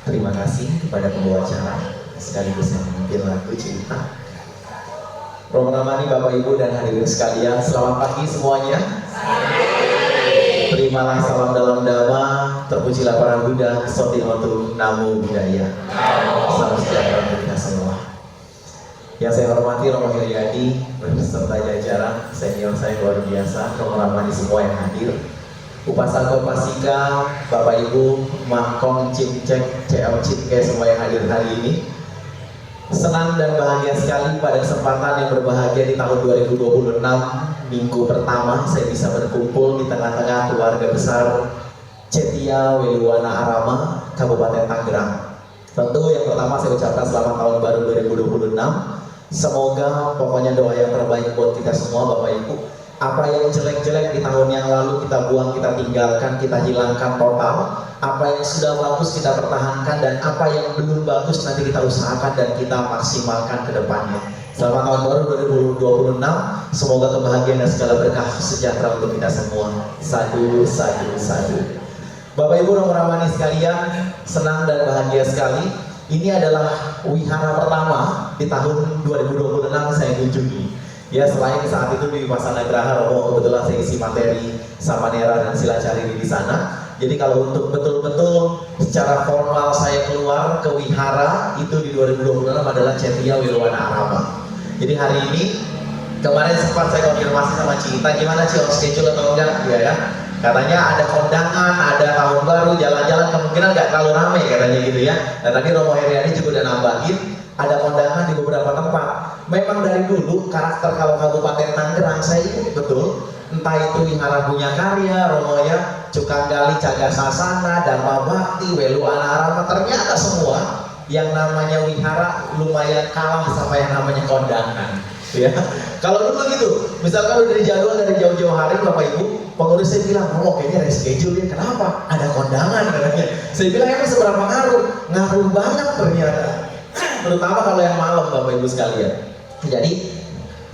Terima kasih kepada pembawa acara sekaligus yang memimpin lagu cerita. Romo Ramani, Bapak Ibu dan hadirin sekalian, selamat pagi semuanya. Terimalah salam dalam dhamma, terpujilah para Buddha, Sotihotu, Namo Buddhaya. Salam sejahtera untuk kita semua. Yang saya hormati Romo Hiryadi beserta jajaran senior saya luar biasa, Romo Ramani semua yang hadir, Upasaka Upasika, Bapak Ibu, Mangkong, Cimcek, CL Cipke semua yang hadir hari ini. Senang dan bahagia sekali pada kesempatan yang berbahagia di tahun 2026, minggu pertama saya bisa berkumpul di tengah-tengah keluarga besar Cetia Weliwana Arama, Kabupaten Tangerang. Tentu yang pertama saya ucapkan selamat tahun baru 2026. Semoga pokoknya doa yang terbaik buat kita semua Bapak Ibu. Apa yang jelek-jelek di tahun yang lalu kita buang, kita tinggalkan, kita hilangkan total. Apa yang sudah bagus kita pertahankan, dan apa yang belum bagus nanti kita usahakan dan kita maksimalkan ke depannya. Selamat tahun baru 2026. Semoga kebahagiaan dan segala berkah sejahtera untuk kita semua. Sadu, sadu, sadu. Bapak Ibu Romo Ramani sekalian, senang dan bahagia sekali. Ini adalah wihara pertama di tahun 2026 saya kunjungi. Ya, selain saat itu di Wasana Graha Romo kebetulan saya isi materi Samanera dan Silacari di sana. Jadi kalau untuk betul-betul secara formal saya keluar ke wihara itu di 2026 adalah Cetia Weliwana Arama. Jadi hari ini kemarin sempat saya konfirmasi sama Cita, gimana Ci, on schedule atau enggak? Ya ya. Katanya ada kondangan, ada tahun baru, jalan-jalan kemungkinan nggak terlalu ramai katanya gitu ya. Dan tadi Romo Heriadi juga udah nambahin ada kondangan di beberapa tempat. Memang dari dulu karakter kalau Kabupaten Tangerang saya ingat betul, entah itu Wihara Punya Karya, Romo ya, Cukanggali, Cagasasana, Dharma Bakti, Weliwana Arama, ternyata semua yang namanya wihara lumayan kalah sama yang namanya kondangan. Ya, kalau dulu gitu, misalkan udah dari jadwal dari jauh-jauh hari Bapak Ibu, pengurus saya bilang, oh kayaknya reschedule ya, kenapa? Ada kondangan katanya. Saya bilang emang seberapa ngaruh? Ngaruh banget ternyata. Terutama kalau yang malam Bapak Ibu sekalian. Jadi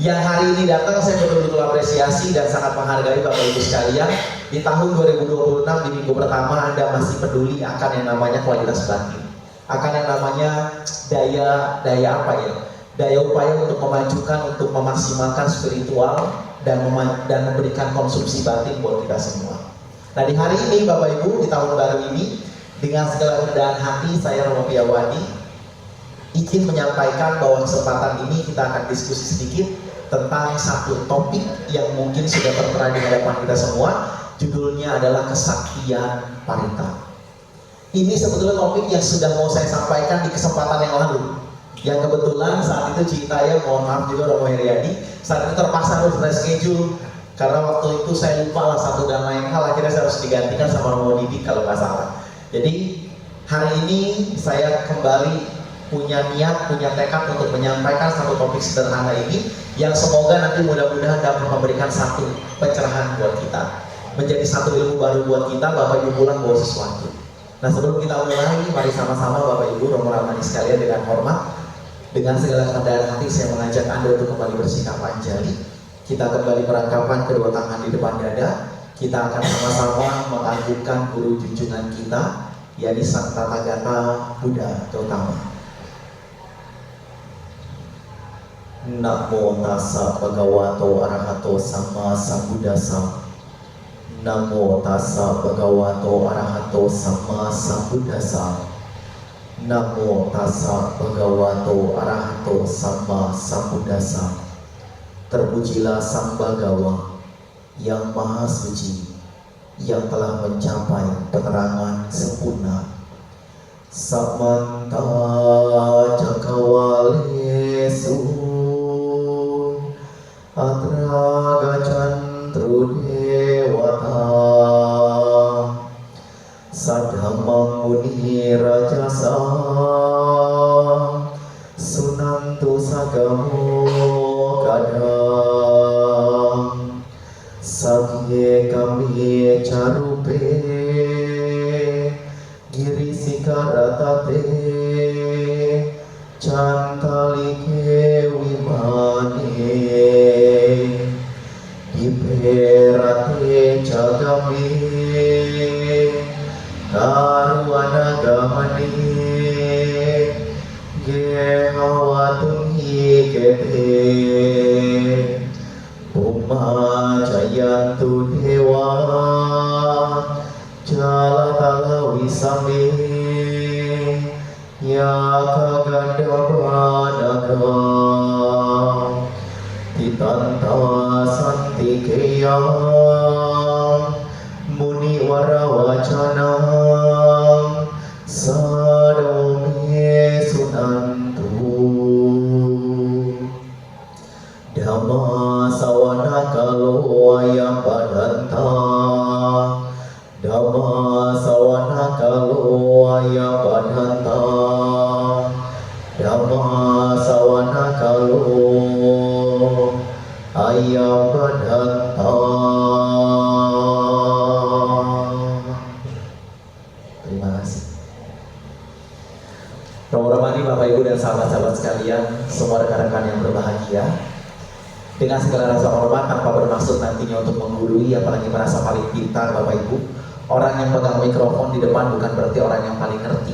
yang hari ini datang saya betul-betul apresiasi dan sangat menghargai Bapak Ibu sekalian. Di tahun 2026 di minggu pertama Anda masih peduli akan yang namanya kualitas batin, akan yang namanya daya apa ya? Daya upaya untuk memajukan, untuk memaksimalkan spiritual dan memberikan konsumsi batin buat kita semua. Nah di hari ini Bapak Ibu, di tahun baru ini, dengan segala kerendahan hati saya Romo Piawadi izin menyampaikan bahwa kesempatan ini kita akan diskusi sedikit tentang satu topik yang mungkin sudah tertera di hadapan kita semua. Judulnya adalah kesaktian parita. Ini sebetulnya topik yang sudah mau saya sampaikan di kesempatan yang lalu, yang kebetulan saat itu Cita ya, mohon maaf juga Romo Heriadi, saat itu terpaksa harus reschedule karena waktu itu saya lupa lah satu dan lain hal, akhirnya saya harus digantikan sama Romo Didi kalau nggak salah. Jadi hari ini saya kembali punya niat, punya tekad untuk menyampaikan satu topik sederhana ini yang semoga nanti mudah-mudahan dapat memberikan satu pencerahan buat kita, menjadi satu ilmu baru buat kita. Bapak Ibu pulang bawa sesuatu. Nah sebelum kita mulai, mari sama-sama Bapak Ibu Romo Ramani sekalian dengan hormat, dengan segala kerendahan hati saya mengajak Anda untuk kembali bersikap anjali. Kita kembali merangkapkan kedua tangan di depan dada. Kita akan sama-sama mengagungkan guru junjungan kita, yakni Sang Tathagata Buddha Gautama. Namo tassa bhagavato arahato sama sambuddhassa. Namo tassa bhagavato arahato sama sambuddhassa. Namo tassa bhagavato arahato sama sambuddhassa. Terpujilah Sang Bhagawa yang maha suci, yang telah mencapai penerangan sempurna. Samanta cakawalesu atra gacantru dewata sadhamang muni rajasa sunantu sagamo kadang sabye kami carupe giri sikaratate cantalike wimane diperate jagame karuana gamane ya kaganda banaga titanta santikeya muni warawacana sadome sunantu dhamma sawana kalowaya padanta dhamma sawana kalowaya padanta dhamma sawana kalowaya padanta. Terima kasih. Romo Ramani, Bapak Ibu dan sahabat-sahabat sekalian, semua rekan-rekan yang berbahagia. Dengan segala rasa hormat tanpa bermaksud nantinya untuk menggurui, apalagi merasa paling pintar Bapak Ibu. Orang yang pegang mikrofon di depan bukan berarti orang yang paling ngerti.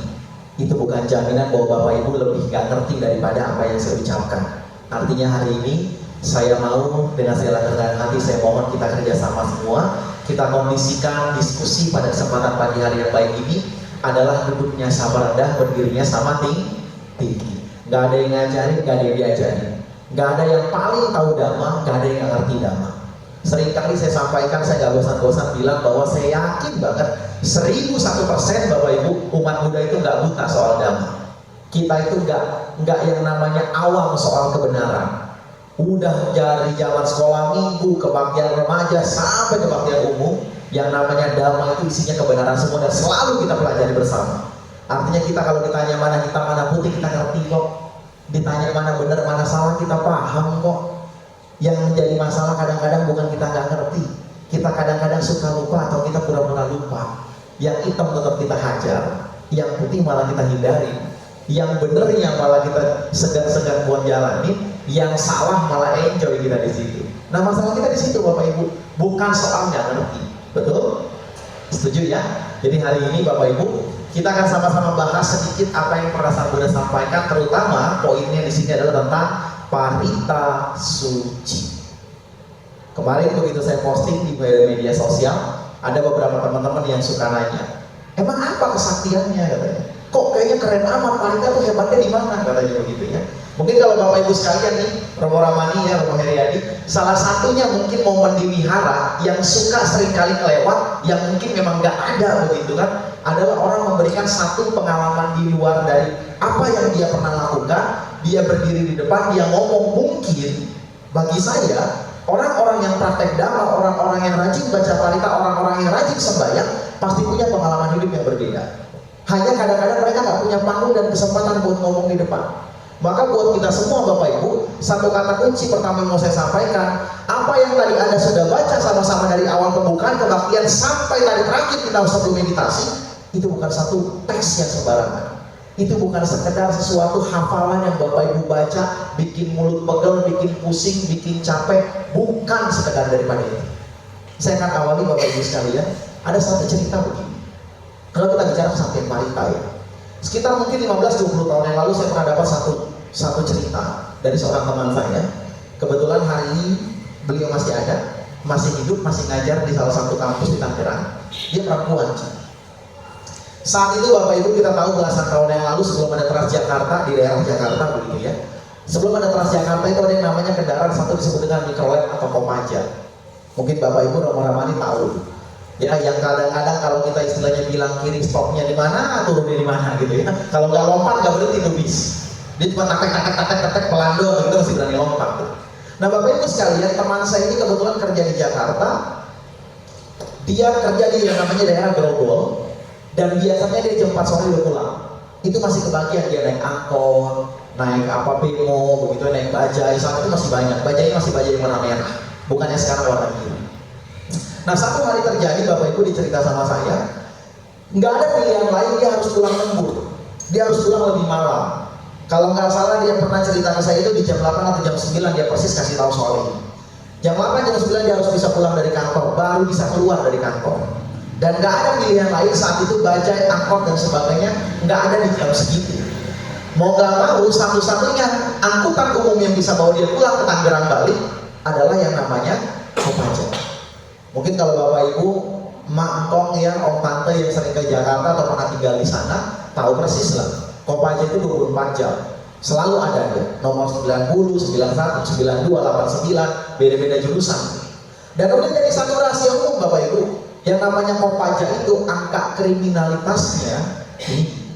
Itu bukan jaminan bahwa Bapak Ibu lebih gak ngerti daripada apa yang saya ucapkan. Artinya hari ini saya mau dengan segala kerendahan hati, saya mohon kita kerjasama semua. Kita kondisikan diskusi pada kesempatan pagi hari yang baik ini adalah duduknya sama rendah, berdirinya sama tinggi. Gak ada yang ngajarin, gak ada yang diajarin. Gak ada yang paling tahu dhamma, gak ada yang gak ngerti dhamma. Seringkali saya sampaikan, saya gak bosan-bosan bilang bahwa saya yakin banget 1001% Bapak Ibu umat Buddha itu gak buta soal dhamma. Kita itu gak yang namanya awam soal kebenaran. Udah dari zaman sekolah minggu, kebaktian remaja sampai kebaktian umum, yang namanya dhamma itu isinya kebenaran semua dan selalu kita pelajari bersama. Artinya kita kalau ditanya mana hitam mana putih kita ngerti kok. Ditanya mana benar mana salah kita paham kok. Yang menjadi masalah kadang-kadang bukan kita nggak ngerti, kita kadang-kadang suka lupa atau kita pura-pura lupa. Yang hitam tetap kita hajar, yang putih malah kita hindari, yang benar yang malah kita segan-segan buat jalani, yang salah malah enjoy kita di situ. Nah masalah kita di situ Bapak Ibu, bukan soal nggak ngerti, betul? Setuju ya? Jadi hari ini Bapak Ibu kita akan sama-sama bahas sedikit apa yang pernah Sang Buddha sampaikan, terutama poinnya di sini adalah tentang parita suci. Kemarin begitu saya posting di media sosial, ada beberapa teman-teman yang suka nanya, emang apa kesaktiannya katanya? Kok kayaknya keren amat, parita tuh hebatnya di mana katanya begitu ya? Mungkin kalau Bapak Ibu sekalian nih, Romo Ramani ya, Romo Heriadi, salah satunya mungkin momen di wihara yang suka seringkali kelewat, yang mungkin memang nggak ada begitu kan, adalah orang memberikan satu pengalaman di luar dari apa yang dia pernah lakukan. Dia berdiri di depan, dia ngomong. Mungkin bagi saya, orang-orang yang praktek dhamma, orang-orang yang rajin baca parita, orang-orang yang rajin sembahyang, pasti punya pengalaman hidup yang berbeda. Hanya kadang-kadang mereka nggak punya panggung dan kesempatan buat ngomong di depan. Maka buat kita semua Bapak Ibu, satu kata kunci pertama yang mau saya sampaikan, apa yang tadi Anda sudah baca sama-sama dari awal pembukaan kebaktian sampai tadi terakhir kita sebelum meditasi, itu bukan satu teks yang sembarangan. Itu bukan sekedar sesuatu hafalan yang Bapak Ibu baca, bikin mulut pegel, bikin pusing, bikin capek, bukan sekedar daripada itu. Saya akan awali Bapak Ibu sekalian, ada satu cerita begini. Kalau kita bicara kesaktian parita ya, sekitar mungkin 15-20 tahun yang lalu saya pernah dapat satu cerita dari seorang teman saya. Kebetulan hari ini beliau masih ada, masih hidup, masih ngajar di salah satu kampus di Tangerang. Dia perempuan. Saat itu Bapak Ibu kita tahu belasan tahun yang lalu sebelum ada Transjakarta di daerah Jakarta begitu ya. Sebelum ada Transjakarta itu ada yang namanya kendaraan satu disebut dengan mikrolet atau kopaja. Mungkin Bapak Ibu Romo Ramani tahu. Ya, yang kadang-kadang kalau kita istilahnya bilang kiri stopnya di mana, turunnya di mana gitu ya. Kalau nggak lompat nggak berhenti tuh bis. Dia cuma tak pelando gitu masih berani lompat tuh. Nah Bapak Ibu sekalian, teman saya ini kebetulan kerja di Jakarta. Dia kerja di yang namanya daerah Grogol. Dan biasanya dia jam 4 sore udah pulang. Itu masih kebagian dia naik angkot, naik apa bemo, begitu naik bajai. Saat itu masih banyak. Bajai masih bajai warna merah, bukannya sekarang warna biru. Nah satu hari terjadi Bapak Ibu dicerita sama saya, nggak ada pilihan lain, dia harus pulang lembur. Dia harus pulang lebih malam. Kalau nggak salah dia pernah cerita ke saya itu di jam 8 atau jam 9 dia persis kasih tahu soal ini. Jam 8 jam 9 dia harus bisa pulang dari kantor, baru bisa keluar dari kantor. Dan nggak ada pilihan lain saat itu, bajai, angkot dan sebagainya nggak ada di jam segitu. Mau nggak mau satu-satunya angkutan umum yang bisa bawa dia pulang ke Tangerang balik adalah yang namanya kopaja. Mungkin kalau Bapak Ibu, Mak Engkong ya, Om Tante yang sering ke Jakarta atau pernah tinggal di sana, tahu persis lah. Kopaja itu 24 jam. Selalu ada dia. Nomor 90, 91, 92, 89, beda-beda jurusan. Dan udah jadi satu rahasia umum Bapak Ibu. Yang namanya Kopaja itu angka kriminalitasnya tinggi.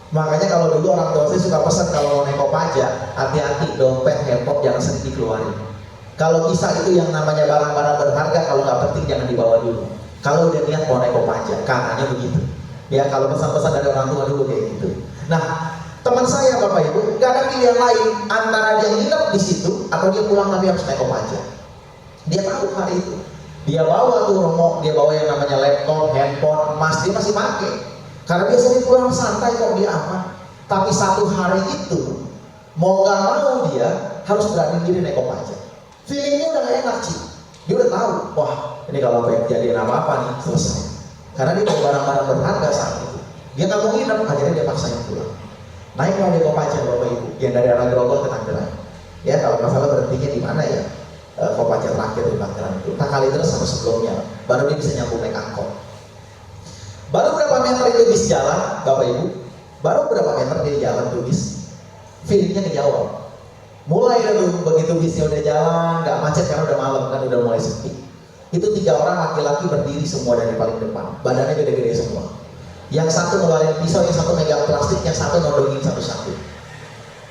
Makanya kalau dulu orang tua saya suka pesan kalau mau naik Kopaja, hati-hati dompet, handphone jangan sering dikeluarin. Kalau bisa itu yang namanya barang-barang berharga, kalau nggak penting jangan dibawa dulu. Kalau udah niat mau naik Kopaja, katanya begitu. Ya kalau pesan-pesan dari orang tua dulu kayak gitu. Nah, teman saya Bapak Ibu, nggak ada pilihan lain antara dia nginep di situ atau dia pulang tapi harus naik Kopaja. Dia tahu hari itu. Dia bawa tuh remote, dia bawa yang namanya laptop, handphone, emas, dia masih pakai. Karena biasanya pulang santai kok, dia aman. Tapi satu hari itu, mau nggak mau dia harus berani diri naik Kopaja. Feelingnya udah gak enak sih. Dia udah tahu, wah ini kalau kejadian apa-apa nih selesai. Karena dia bawa barang-barang berharga saat itu. Dia nggak mau nginep, akhirnya dia paksain pulang. Naiklah di Kopaja Bapak Ibu, yang dari arah Grogol ke Tangerang. Ya kalau masalah berhentinya di mana ya? Kopaja terakhir di Tangerang itu. Tak kali terus sama sebelumnya, baru dia bisa nyambung naik angkot. Baru berapa meter itu bis jalan, Bapak Ibu? Baru berapa meter dia jalan tuh bis? Feelingnya kejawab. Mulai dulu begitu bisnya udah jalan, nggak macet karena udah malam kan, udah mulai sepi. Itu 3 orang laki-laki berdiri semua dari paling depan, badannya gede-gede semua. Yang satu ngeluarin pisau, yang satu megang plastik, yang satu nodongin satu-satu.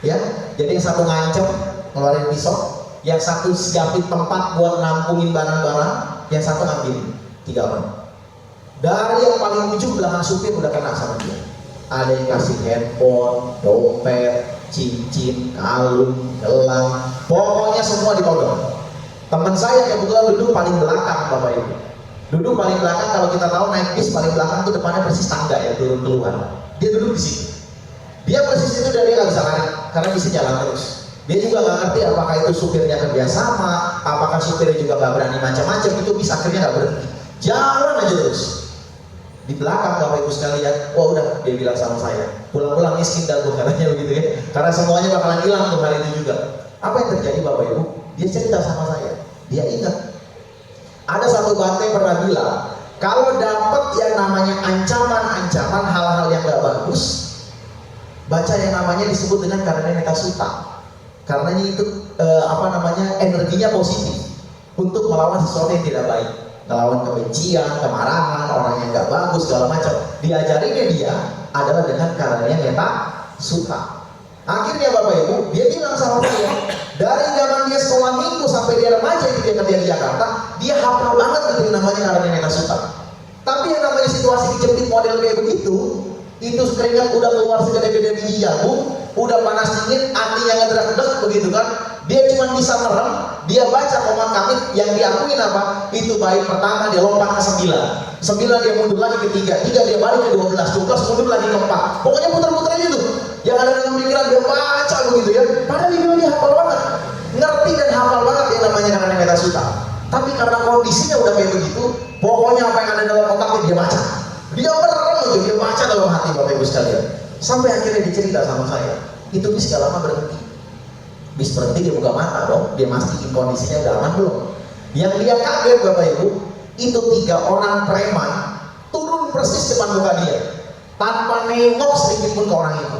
Ya, jadi yang satu ngancem ngeluarin pisau, yang satu siapin tempat buat nampungin barang-barang, yang satu ngambilin. 3 orang. Dari yang paling ujung belakang supir udah kena sama dia. Ada yang kasih handphone, dompet, cincin, kalung, gelang, pokoknya semua ditodong. Teman saya kebetulan duduk paling belakang Bapak Ibu. Duduk paling belakang, kalau kita tahu naik bis paling belakang itu depannya persis tangga ya, turun keluar. Dia duduk di situ. Dia persis itu dan dia nggak bisa lari karena bisa jalan terus. Dia juga nggak ngerti apakah itu supirnya kerjasama, apakah supirnya juga nggak berani macam-macam, itu bis akhirnya nggak berhenti. Jalan aja terus. Di belakang Bapak Ibu sekalian, wah udah dia bilang sama saya, pulang-pulang miskin dah gue katanya begitu ya, karena semuanya bakalan hilang tuh hari itu juga. Apa yang terjadi Bapak Ibu? Dia cerita sama saya, dia ingat ada satu bante pernah bilang, kalau dapat yang namanya ancaman-ancaman hal-hal yang gak bagus, baca yang namanya disebut dengan karena neta suta. Karenanya itu energinya positif untuk melawan sesuatu yang tidak baik. Melawan kebencian, kemarahan, orang yang gak bagus, segala macam. Diajarinnya dia adalah dengan karenanya neta suta. Akhirnya Bapak Ibu, dia bilang sama saya, dari zaman dia sekolah minggu sampai dia remaja itu dia kerja di Jakarta, dia hafal banget gitu yang namanya karenanya neta suta. Tapi yang namanya situasi dijepit model kayak begitu, itu keringat udah keluar segede-gede biji jagung, udah panas dingin, hatinya ngedrak-ngedrak begitu kan. Dia cuma bisa merem, dia baca komat kamit yang diakuin apa? Itu baik pertama dia lompat ke 9 dia mundur lagi ke 3 dia balik ke 12 mundur lagi ke 4. Pokoknya putar-putar aja tuh. Yang ada dalam pikiran dia baca begitu ya. Padahal dia hafal banget, ngerti dan hafal banget yang namanya karena neta suta. Tapi karena kondisinya udah kayak begitu, pokoknya apa yang ada dalam otaknya dia baca. Dia merem aja, dia baca dalam hati Bapak Ibu sekalian. Sampai akhirnya dia cerita sama saya, itu bis gak lama berhenti. Bis berhenti dia buka mata dong, dia mastiin kondisinya udah aman belum. Yang dia kaget Bapak Ibu, itu 3 orang preman turun persis depan muka dia, tanpa nengok sedikit pun ke orang itu.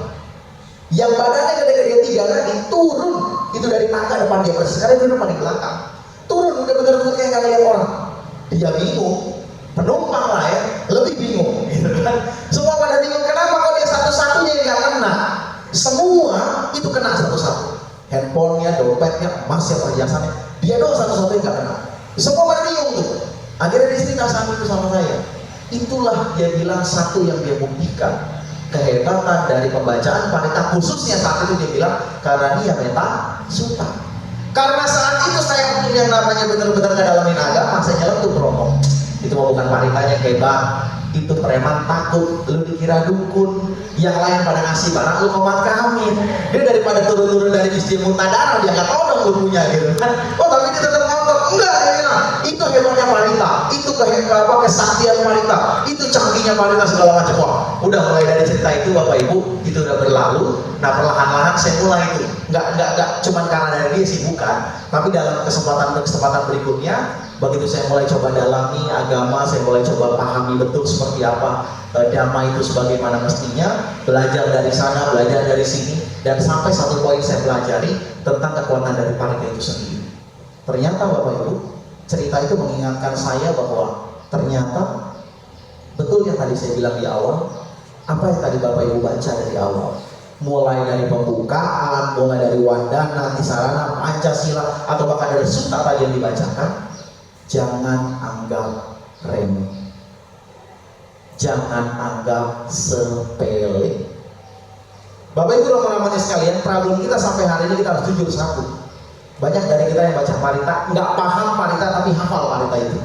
Yang badannya gede-gede 3 tadi turun itu dari tangga depan dia persis, karena dia depan di belakang. Turun udah bener-bener kayak gak lihat orang. Dia bingung, penumpang lain lebih bingung, gitu kan? Semua pada bingung kenapa kok dia satu-satunya yang gak kena. Semua itu kena satu-satu. Handphonenya, dompetnya, emasnya, perhiasannya, dia doang satu-satu yang gak kena. Semua pada bingung tuh. Akhirnya dia cerita sama itu sama saya. Itulah dia bilang satu yang dia buktikan kehebatan dari pembacaan parita, khususnya saat itu dia bilang karena dia neta suta. Karena saat itu saya yang namanya benar-benar ngedalamin agama, saya nyelem tuh promo. Itu mau bukan paritanya hebat, itu preman takut, lu dikira dukun, yang lain pada ngasih barang lu komat kamit. Dia daripada turun-turun dari bis dia muntah darah, dia nggak tahu dong lu punya gitu kan. Oh tapi dia tetap ngotot, enggak dia bilang, itu hebatnya parita, itu kesaktian parita, itu canggihnya parita segala macam. Wah, udah mulai dari cerita itu Bapak Ibu, itu udah berlalu. Nah perlahan-lahan saya mulai itu, nggak cuman karena dari dia sih bukan, tapi dalam kesempatan berikutnya Begitu saya mulai coba dalami agama, saya mulai coba pahami betul seperti apa damai itu sebagaimana mestinya, belajar dari sana, belajar dari sini, dan sampai satu poin saya pelajari tentang kekuatan dari parita itu sendiri. Ternyata Bapak Ibu, cerita itu mengingatkan saya bahwa ternyata betul yang tadi saya bilang di awal, apa yang tadi Bapak Ibu baca dari awal, mulai dari pembukaan, mulai dari Wandana, Tisarana, Pancasila, atau bahkan dari Sutta tadi yang dibacakan, jangan anggap remeh, jangan anggap sepele. Bapak Ibu teman-teman sekalian, problem kita sampai hari ini kita harus jujur satu. Banyak dari kita yang baca parita nggak paham parita tapi hafal parita itu.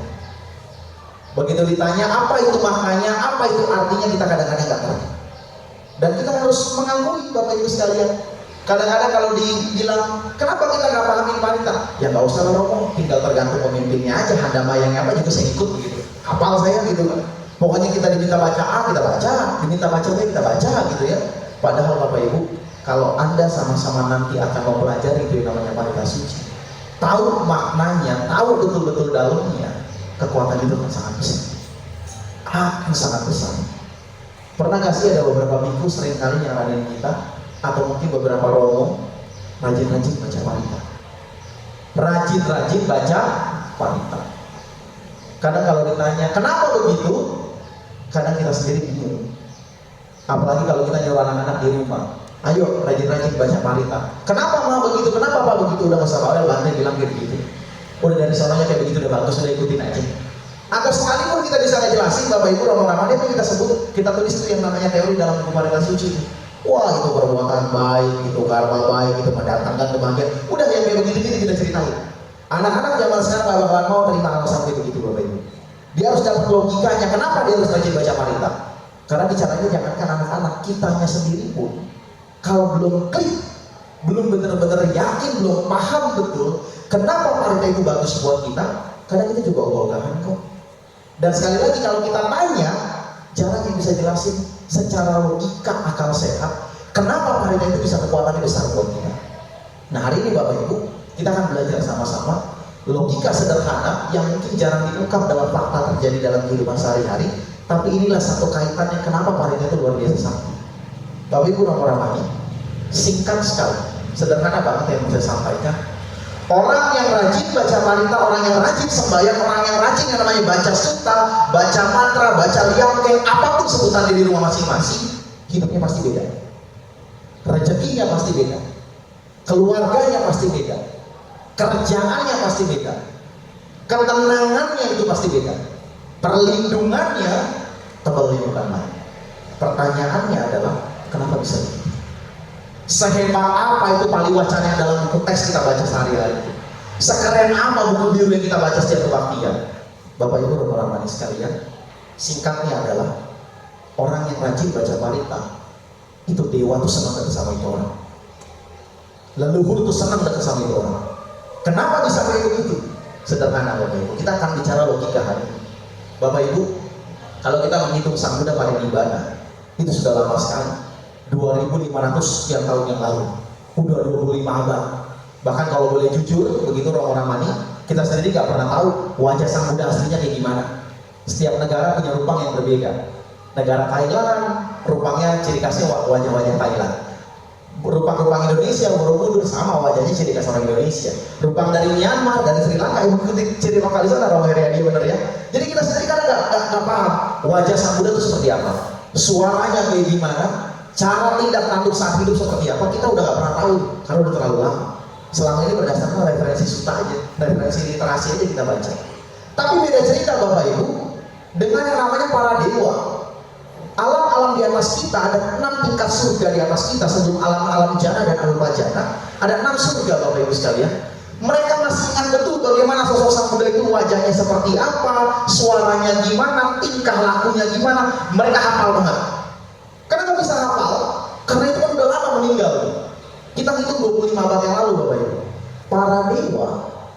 Begitu ditanya apa itu maknanya, apa itu artinya, kita kadang-kadang nggak ngerti. Dan kita harus mengakui Bapak Ibu sekalian. Kadang-kadang kalau dibilang, kenapa kita nggak pahamin parita? Ya nggak usah lah Romo, tinggal tergantung pemimpinnya aja, handamayangnya apa juga saya ikut gitu. Hafal saya gitu kan. Pokoknya kita diminta baca A, kita baca, diminta baca B, kita baca gitu ya. Padahal Bapak Ibu, kalau Anda sama-sama nanti akan mempelajari itu yang namanya parita suci, tahu maknanya, tahu betul-betul dalamnya, kekuatan itu akan sangat besar. Akan sangat besar. Pernah gak sih ada beberapa minggu seringkali nyaranin kita, atau mungkin beberapa romo, rajin-rajin baca parita. Rajin-rajin baca parita. Kadang kalau ditanya, kenapa begitu? Kadang kita sendiri bingung. Apalagi kalau kita nyuruh anak-anak di rumah, ayo rajin-rajin baca parita. Kenapa mah begitu? Kenapa Pak begitu? Udah masa bawel, Bante bilang kayak begitu. Udah dari sononya kayak begitu udah bagus, udah ikutin aja. Atau sekalipun kita bisa ngejelasin Bapak Ibu Rama-Rama, itu kita sebut, kita tulis itu yang namanya teori dalam buku parita suci. Wah itu perbuatan baik, itu karma baik, itu mendatangkan kebahagiaan. Udah yang kayak begitu kita ceritain. Anak-anak zaman sekarang gak bakalan mau terima hal sampai begitu Bapak Ibu. Dia harus dapat logikanya, kenapa dia harus rajin baca parita? Karena bicaranya jangankan anak-anak, kitanya sendiri pun kalau belum klik, belum benar-benar yakin, belum paham betul kenapa parita itu bagus buat kita, kadang kita juga ogah-ogahan kok. Dan sekali lagi kalau kita tanya, jarang yang bisa jelasin secara logika akal sehat kenapa parita itu bisa kekuatannya besar buat kita. Nah hari ini Bapak Ibu, kita akan belajar sama-sama logika sederhana yang mungkin jarang diungkap dalam fakta terjadi dalam kehidupan sehari-hari, tapi inilah satu kaitannya kenapa parita itu luar biasa sakti. Bapak Ibu Rama-Ramani, singkat sekali, sederhana banget yang mau saya sampaikan. Orang yang rajin baca parita, orang yang rajin sembahyang, orang yang rajin yang namanya baca sutta, baca mantra, baca liangkeng, apapun sebutan di rumah masing-masing, hidupnya pasti beda. Rezekinya pasti beda. Keluarganya pasti beda. Kerjaannya pasti beda. Ketenangannya itu pasti beda. Perlindungannya tebal bukan main. Pertanyaannya adalah kenapa bisa begitu? Sehebat apa itu paliwacana dalam buku teks kita baca sehari-hari? Sekeren apa buku biru yang kita baca setiap kebaktian? Bapak Ibu Rama-Ramani sekalian, singkatnya adalah orang yang rajin baca parita itu dewa tuh senang dekat sama itu orang. Leluhur tuh senang dekat sama itu orang. Kenapa bisa kayak begitu? Sederhana Bapak Ibu. Kita akan bicara logika hari ini. Bapak Ibu, kalau kita menghitung Sang Buddha pada Nibbana, itu sudah lama sekali. 2500 sekian tahun yang lalu, udah 25 abad. Bahkan kalau boleh jujur, begitu Rama-Ramani, kita sendiri nggak pernah tahu wajah Sang Buddha aslinya kayak gimana. Setiap negara punya rupang yang berbeda. Negara Thailand, rupangnya ciri khasnya wajah-wajah Thailand. Rupang-rupang Indonesia, Borobudur sama wajahnya ciri khas orang Indonesia. Rupang dari Myanmar, dari Sri Lanka, yang mengikuti ciri lokal di sana, Romo Heriadi bener ya. Jadi kita sendiri kadang nggak paham wajah Sang Buddha itu seperti apa, suaranya kayak gimana. Cara tindak tanduk saat hidup seperti apa kita udah gak pernah tahu karena udah terlalu lama. Selama ini berdasarkan referensi sutta aja, referensi literasi aja kita baca. Tapi beda cerita Bapak Ibu dengan yang namanya para dewa. Alam-alam di atas kita ada 6 tingkat surga di atas kita sebelum alam-alam jana dan arupa jana. Ada 6 surga Bapak Ibu sekalian. Mereka masih ingat betul bagaimana sosok Sang Buddha itu wajahnya seperti apa, suaranya gimana, tingkah lakunya gimana. Mereka hafal banget. Kenapa bisa hafal? Karena itu kan udah lama meninggal. Kita hitung 25 abad yang lalu Bapak Ibu. Para dewa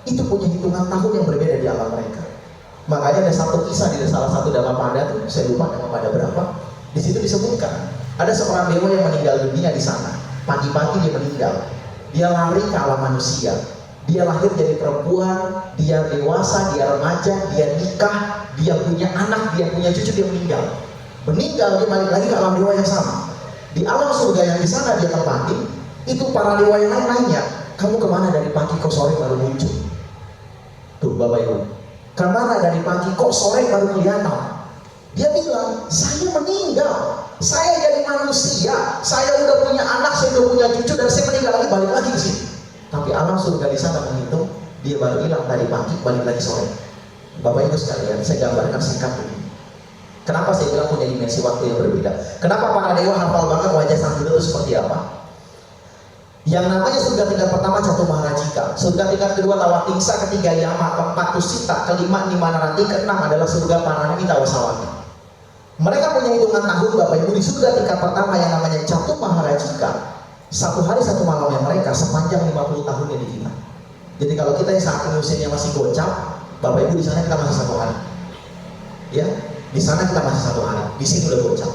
itu punya hitungan tahun yang berbeda di alam mereka. Makanya ada satu kisah di salah satu Dhammapada tuh, saya lupa Dhammapada berapa. Di situ disebutkan ada seorang dewa yang meninggal dunia di sana. Pagi-pagi dia meninggal. Dia lari ke alam manusia. Dia lahir jadi perempuan, dia dewasa, dia remaja, dia nikah, dia punya anak, dia punya cucu, dia meninggal. Meninggal, dia balik lagi ke alam dewa yang sama. Di alam surga yang di sana dia tempati, itu para dewa yang lain nanya, kamu kemana dari pagi kok sore baru muncul? Tuh Bapak Ibu, kemana dari pagi kok sore baru kelihatan? Dia bilang, saya meninggal, saya jadi manusia, saya udah punya anak, saya udah punya cucu, dan saya meninggal lagi, balik lagi ke sini. Tapi alam surga di sana menghitung, dia baru hilang tadi pagi, balik lagi sore. Bapak Ibu sekalian, saya gambarkan singkat begini. Kenapa saya bilang punya dimensi waktu yang berbeda? Kenapa para dewa hafal banget wajah sang Buddha itu seperti apa? Yang namanya surga tingkat pertama Catu Maharajika, surga tingkat kedua Tawatingsa, ketiga Yama, keempat Tusita, kelima Nimanarati, keenam adalah surga Paranimita Wasawati. Mereka punya hitungan tahun Bapak Ibu di surga tingkat pertama yang namanya Catu Maharajika. Satu hari satu malamnya mereka sepanjang 50 tahun di kita. Jadi kalau kita yang saat ini usianya masih gocap, Bapak Ibu di sana kita masih satu hari. Ya, di sana kita masih satu hari. Di sini udah gocap.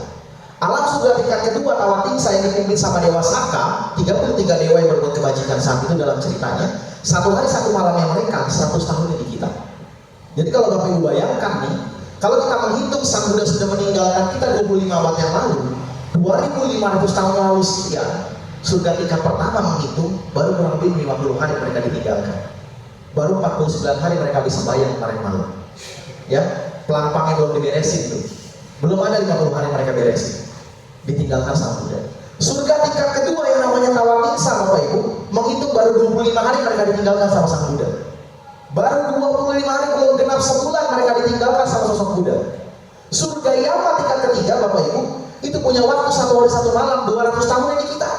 Alam surga tingkat kedua Tawatingsa yang dipimpin sama Dewa Saka, 33 dewa yang berbuat kebajikan saat itu dalam ceritanya. Satu hari satu malamnya mereka 100 tahun di kita. Jadi kalau Bapak Ibu bayangkan nih, kalau kita menghitung Sang Buddha sudah meninggalkan kita 25 abad yang lalu, 2500 tahun lalu sekian. Surga tingkat pertama menghitung baru kurang lebih 50 hari mereka ditinggalkan. Baru 49 hari mereka bisa bayar kemarin malam. Ya, pelampangnya belum diberesin tuh. Belum ada 50 hari mereka beresin. Ditinggalkan Sang Buddha. Surga tingkat kedua yang namanya Tawatingsa Bapak Ibu, menghitung baru 25 hari mereka ditinggalkan sama Sang Buddha. Baru 25 hari belum genap sebulan mereka ditinggalkan sama sosok Buddha. Surga Yama tingkat ketiga Bapak Ibu, itu punya waktu satu hari satu malam 200 tahun ini kita.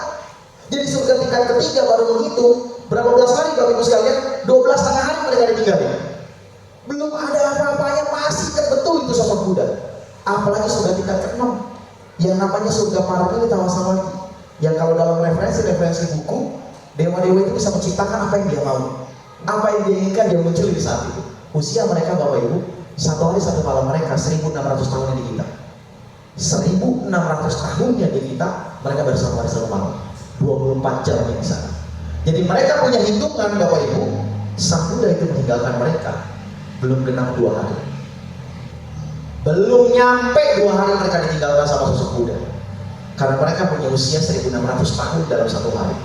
Jadi surga tingkat ketiga baru menghitung berapa belas hari Bapak Ibu sekalian? 12 setengah hari mereka ditinggalkan. Belum ada apa-apanya, masih betul itu sosok Buddha. Apalagi surga tingkat ke-6 yang namanya surga Paranimita Wasawati, yang kalau dalam referensi buku, dewa-dewa itu bisa menciptakan apa yang dia mau, apa yang dia inginkan, dia muncul di saat itu. Usia mereka Bapak Ibu, satu hari satu malam mereka 1600 tahun di kita. 1600 tahunnya di kita, mereka baru satu hari satu malam, 24 jam di sana. Jadi mereka punya hitungan Bapak Ibu, Sang Buddha itu meninggalkan mereka belum genap 2 hari. Belum nyampe 2 hari mereka ditinggalkan sama sosok Buddha. Karena mereka punya usia 1600 tahun dalam satu hari.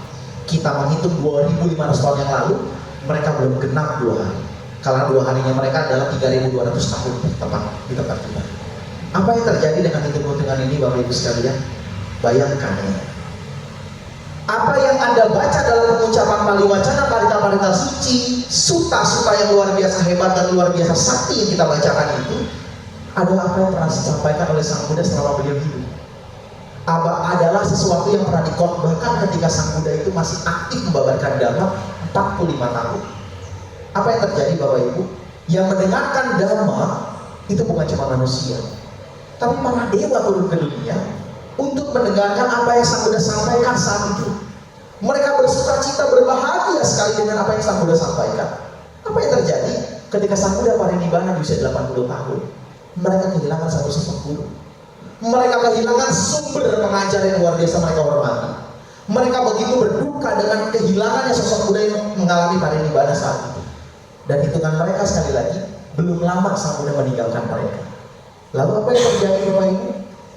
Kita menghitung 2500 tahun yang lalu, mereka belum genap 2 hari. Karena 2 harinya mereka adalah 3200 tahun di tempat kita. Apa yang terjadi dengan hitung-hitungan ini Bapak Ibu sekalian? Bayangkan ya. Apa yang Anda baca dalam pengucapan Paliwacana Parita-Parita Suci, suta-suta yang luar biasa hebat dan luar biasa sakti yang kita bacakan itu, adalah apa yang pernah disampaikan oleh Sang Buddha selama beliau hidup. Adalah sesuatu yang pernah dikhotbahkan ketika Sang Buddha itu masih aktif membabarkan Dhamma 45 tahun. Apa yang terjadi Bapak Ibu? Yang mendengarkan Dhamma itu bukan cuma manusia, tapi para dewa turun ke dunia untuk mendengarkan apa yang Sang Buddha sampaikan saat itu. Mereka bersukacita, berbahagia sekali dengan apa yang Sang Buddha sampaikan. Apa yang terjadi ketika Sang Buddha parinibbana di usia 80 tahun? Mereka kehilangan satu sosok guru. Mereka kehilangan sumber pengajar yang luar biasa mereka hormati. Mereka begitu berduka dengan kehilangannya sosok Buddha yang mengalami parinibbana saat itu. Dan hitungan mereka sekali lagi, belum lama Sang Buddha meninggalkan mereka. Lalu apa yang terjadi Bapak Ibu?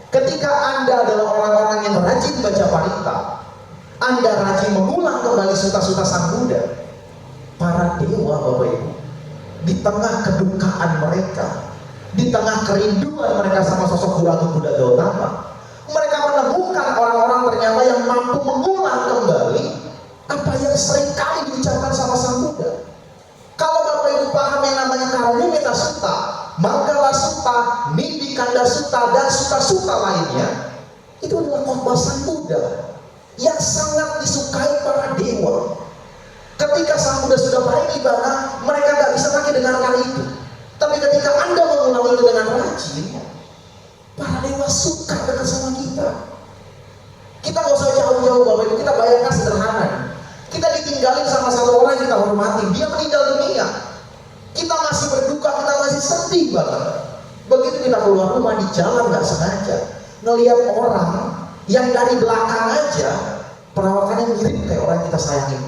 Ketika Anda adalah orang-orang yang rajin baca parita, Anda rajin mengulang kembali suta-suta Sang Buddha, para dewa Bapak Ibu, di tengah kedukaan mereka, di tengah kerinduan mereka sama sosok Guru Agung Buddha Gautama, mereka menemukan orang-orang ternyata yang mampu mengulang kembali apa yang seringkali diucapkan sama Sang Buddha. Kalau Bapak Ibu paham yang namanya Karunyamita Sutta, Manggala Sutta, Nindikanda Sutta, dan Sutta-Sutta lainnya, itu adalah khotbah Sang Buddha yang sangat disukai para dewa. Ketika Sang Buddha sudah parinibbana, mereka nggak bisa lagi dengarkan itu. Tapi ketika Anda mengulang itu dengan rajin, para dewa suka dekat sama kita. Kita nggak usah jauh-jauh Bapak Ibu, kita bayangkan sederhana. Kita ditinggalin sama satu orang yang kita hormati, dia meninggal dunia. Kita masih berduka, kita masih sedih banget. Begitu kita keluar rumah di jalan nggak sengaja, ngelihat orang yang dari belakang aja perawakannya mirip kayak orang yang kita sayangin.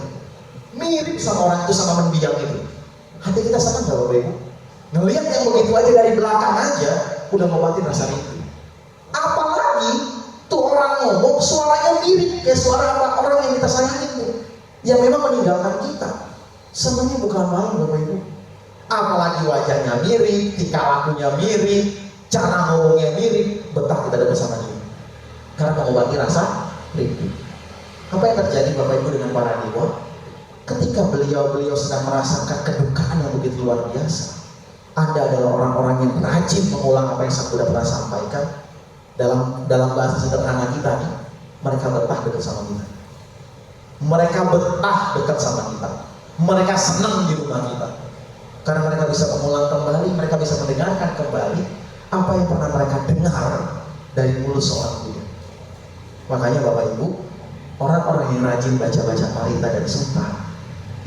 mirip sama orang itu, sama mendiang itu, hati kita senang gak Bapak Ibu? Ngelihat yang begitu aja dari belakang aja udah ngobatin rasa rindu. Apalagi tuh orang ngomong suaranya mirip kayak suara orang yang kita sayangin tuh, yang memang meninggalkan kita. Senangnya bukan main Bapak Ibu. Apalagi wajahnya mirip, tingkah lakunya mirip, cara ngomongnya mirip, betah kita ada bersama dia. Karena mengobati rasa rindu. Apa yang terjadi Bapak Ibu dengan para dewa? Ketika beliau sedang merasakan kedukaan yang begitu luar biasa, Anda adalah orang-orang yang rajin mengulang apa yang Sang Buddha pernah sampaikan. Dalam bahasa sederhana kita nih, mereka betah dekat sama kita. Mereka betah dekat sama kita. Mereka senang di rumah kita. Karena mereka bisa mengulang kembali, mereka bisa mendengarkan kembali apa yang pernah mereka dengar dari mulut seorang Buddha. Makanya Bapak Ibu, orang-orang yang rajin baca-baca parita dan sutta,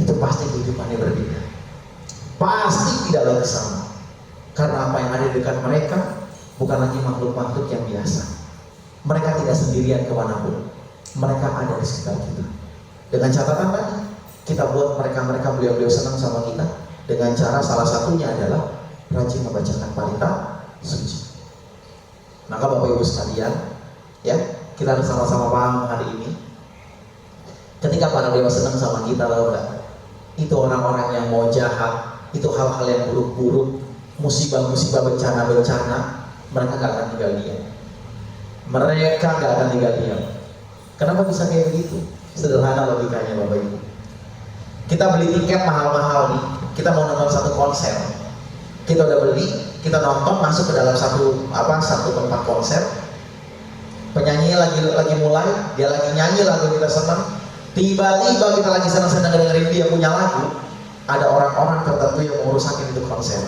itu pasti kehidupannya berbeda. Pasti tidak lagi sama. Karena apa yang ada di dekat mereka bukan lagi makhluk-makhluk yang biasa. Mereka tidak sendirian kemanapun. Mereka ada di sekitar kita. Dengan catatan tadi, kita buat mereka beliau-beliau senang sama kita dengan cara salah satunya adalah rajin membacakan parita suci. Maka Bapak Ibu sekalian, ya, kita harus sama-sama paham hari ini. Ketika para dewa senang sama kita, tahu nggak? Itu orang-orang yang mau jahat, itu hal-hal yang buruk-buruk, musibah-musibah, bencana-bencana, mereka gak akan tinggal diam. Mereka gak akan tinggal diam. Kenapa bisa kayak begitu? Sederhana logikanya Bapak Ibu. Kita beli tiket mahal-mahal nih, kita mau nonton satu konser. Kita udah beli, kita nonton, masuk ke dalam satu tempat konser. Penyanyinya lagi mulai, dia lagi nyanyi lagu kita senang. Tiba-tiba kita lagi senang-senang dengerin dia punya lagu, ada orang-orang tertentu yang mau rusakin itu konser.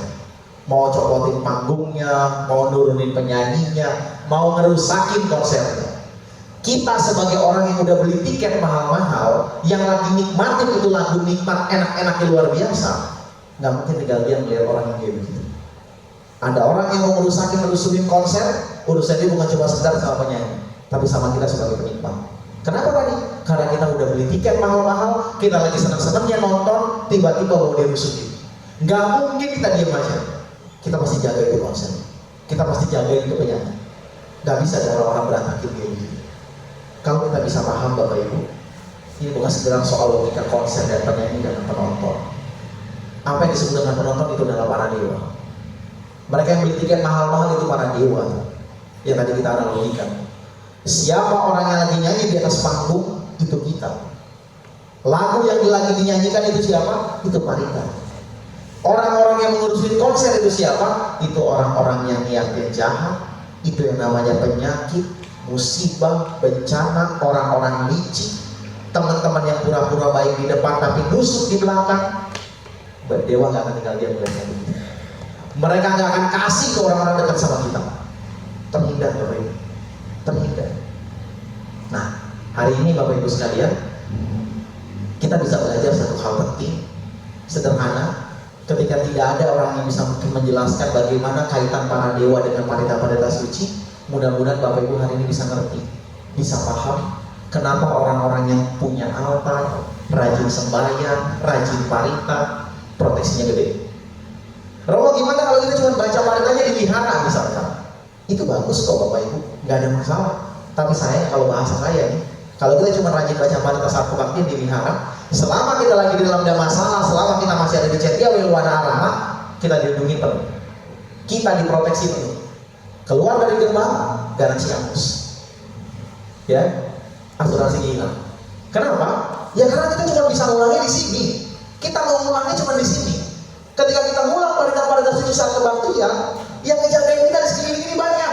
Mau copotin panggungnya, mau nurunin penyanyinya, mau ngerusakin konsernya. Kita sebagai orang yang udah beli tiket mahal-mahal, yang lagi nikmatin itu lagu nikmat, enak-enaknya luar biasa, nggak mungkin tinggal diam melihat orang yang kayak begitu. Ada orang yang mau ngerusunin konser, urusannya bukan cuma sekedar sama penyanyi, tapi sama kita sebagai penikmat. Kenapa tadi? Karena kita udah beli tiket mahal-mahal, kita lagi senang-senangnya nonton, tiba-tiba mau dirusukin. Nggak mungkin kita diam aja. Kita pasti jaga itu konser. Kita pasti jaga itu penyanyi. Nggak bisa ada orang-orang berantakin kayak gitu. Kalau kita bisa paham Bapak Ibu, ini bukan sekedar soal logika konser dan penyanyi dan penonton. Apa yang disebut dengan penonton itu adalah para dewa. Mereka yang beli tiket mahal-mahal itu para dewa. Yang tadi kita analogikan. Siapa orang yang lagi nyanyi di atas panggung, itu kita. Lagu yang lagi dinyanyikan itu siapa? Itu parita. Orang-orang yang mengurusin konser itu siapa? Itu orang-orang yang niatnya jahat. Itu yang namanya penyakit, musibah, bencana, orang-orang licik, teman-teman yang pura-pura baik di depan tapi nusuk di belakang. Dewa gak akan tinggal diam melihatnya begitu. Mereka gak akan kasih ke orang-orang dekat sama kita. Terhindar Bapak Ibu, terhindar. Nah, hari ini Bapak Ibu sekalian, kita bisa belajar satu hal penting, sederhana. Ketika tidak ada orang yang bisa menjelaskan bagaimana kaitan para dewa dengan parita-parita suci, mudah-mudahan Bapak Ibu hari ini bisa ngerti, bisa paham kenapa orang-orang yang punya altar, rajin sembahyang, rajin parita, proteksinya gede. Romo, gimana kalau kita cuma baca paritanya di wihara misalkan? Itu bagus kok Bapak Ibu, nggak ada masalah. Tapi saya, kalau bahasa saya nih, kalau kita cuma rajin baca parita saat kebaktian di wihara, selama kita lagi di dalam masalah, selama kita masih ada di Cetia Welwana Arama, kita dilindungi penuh, kita diproteksi penuh. Keluar dari gerbang, garansi hapus, ya, asuransi hilang. Kenapa? Ya karena kita cuma bisa ngulangnya di sini. Kita mau ngulangnya cuma di sini. Ketika kita ngulang parita-parita suci saat kebaktian, yang ngejagain kita di sekeliling ini banyak.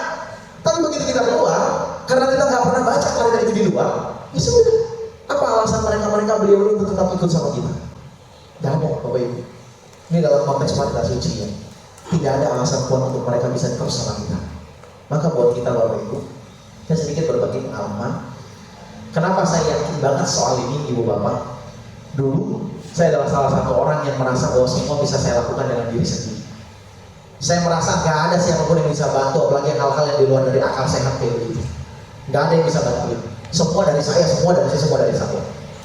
Tapi begitu kita keluar, karena kita nggak pernah baca parita itu di luar, ya sudah. Apa alasan mereka beliau untuk tetap ikut sama kita? Tidak ada Bapak Ibu. Ini dalam konteks parita suci ya. Tidak ada alasan kuat untuk mereka bisa terus sama kita. Maka buat kita Bapak Ibu, saya sedikit berbagi pengalaman. Kenapa saya yakin banget soal ini Ibu Bapak? Dulu saya adalah salah satu orang yang merasa bahwa semua bisa saya lakukan dengan diri sendiri. Saya merasa gak ada siapapun yang bisa bantu, apalagi hal-hal yang di luar dari akal sehat kayak begitu. Gak ada yang bisa bantuin. Semua dari saya, semua dari saya.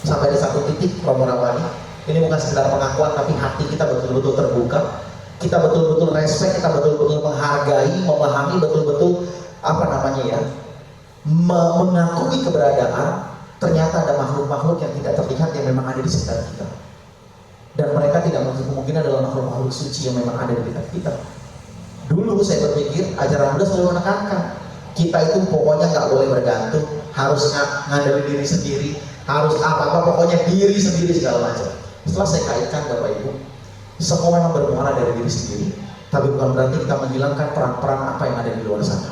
Sampai di satu titik Romo Ramani, Ini bukan sekedar pengakuan, tapi hati kita betul-betul terbuka. Kita betul-betul respect, kita betul-betul menghargai, memahami betul-betul mengakui keberadaan ternyata ada makhluk-makhluk yang tidak terlihat yang memang ada di sekitar kita. Dan mereka tidak mungkin adalah makhluk-makhluk suci yang memang ada di dekat kita. Dulu saya berpikir ajaran Buddha selalu menekankan kita itu pokoknya nggak boleh bergantung, harus ngandelin diri sendiri, harus apa-apa pokoknya diri sendiri segala macam. Setelah saya kaitkan Bapak Ibu, semua memang bermuara dari diri sendiri, tapi bukan berarti kita menghilangkan peran-peran apa yang ada di luar sana.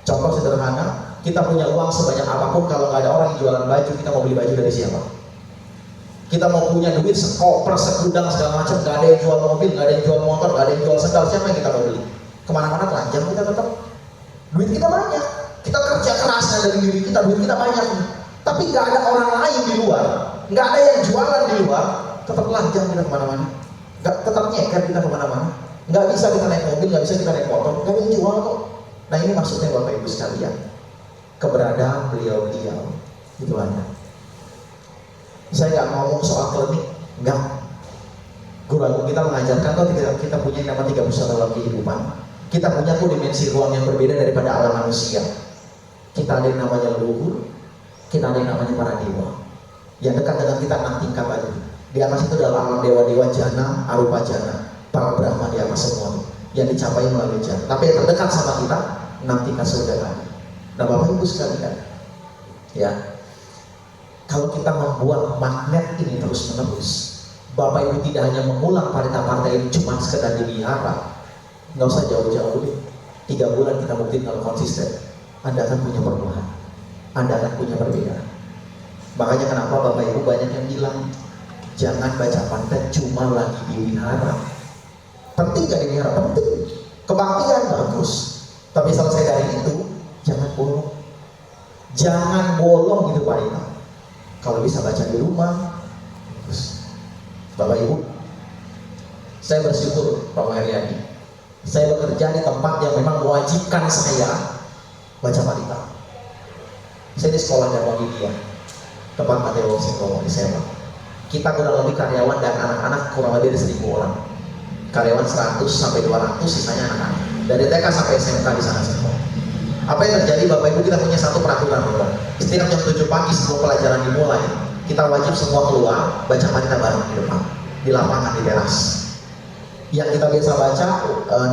Contoh sederhana, kita punya uang sebanyak apapun, kalau nggak ada orang yang jualan baju, kita mau beli baju dari siapa? Kita mau punya duit sekoper, segudang segala macam, nggak ada yang jual mobil, nggak ada yang jual motor, nggak ada yang jual sendal, siapa yang kita mau beli? Kemana-mana telanjang kita tetap. Duit kita banyak, kita kerja keras dari diri kita, duit kita banyak. Tapi nggak ada orang lain di luar, nggak ada yang jualan di luar, tetap telanjang kita kemana-mana. Tetap nyeker kita kemana-mana. Nggak bisa kita naik mobil, nggak bisa kita naik motor, nggak bisa jual kok. Nah ini maksudnya Bapak Ibu sekalian, keberadaan beliau-beliau itu ada. Saya nggak ngomong soal klinik, enggak. Guru kita mengajarkan kok kita punya yang nama 3 pusat dalam kehidupan. Kita punya tuh dimensi ruang yang berbeda daripada alam manusia. Kita ada yang namanya leluhur, kita ada yang namanya para dewa. Yang dekat dengan kita 6 tingkat aja. Di atas itu adalah alam dewa-dewa jana, arupa jana, para Brahma di atas semua yang dicapai melalui jana. Tapi yang terdekat sama kita 6 tingkat surga tadi. Nah Bapak Ibu sekalian, ya, kalau kita membuat magnet ini terus menerus, Bapak Ibu tidak hanya mengulang partai-partai ini cuma sekedar dipelihara, nggak usah jauh-jauh deh. 3 bulan kita buktiin kalau konsisten, Anda akan punya perubahan, Anda akan punya perbedaan. Makanya kenapa Bapak Ibu banyak yang bilang jangan baca pantai cuma lagi dipelihara. Penting gak dipelihara? Penting. Kebaktian bagus. Tapi selesai dari itu, jangan bolong. Jangan bolong gitu Pak Ina. Kalau bisa baca di rumah, bagus. Bapak Ibu, saya bersyukur Pak Haryadi. Saya bekerja di tempat yang memang mewajibkan saya baca Parita. Saya di sekolah Dharma Widya, tempat Pak Dewa Singkomo di Serang. Kita kurang lebih karyawan dan anak-anak kurang lebih ada 1.000 orang. Karyawan 100 sampai 200, sisanya anak-anak. Dari TK sampai SMK di sana semua. Apa yang terjadi Bapak Ibu, kita punya satu peraturan Bapak. Setiap jam 7 pagi sebelum pelajaran dimulai, kita wajib semua keluar baca Parita bareng di depan, di lapangan, di teras. Yang kita biasa baca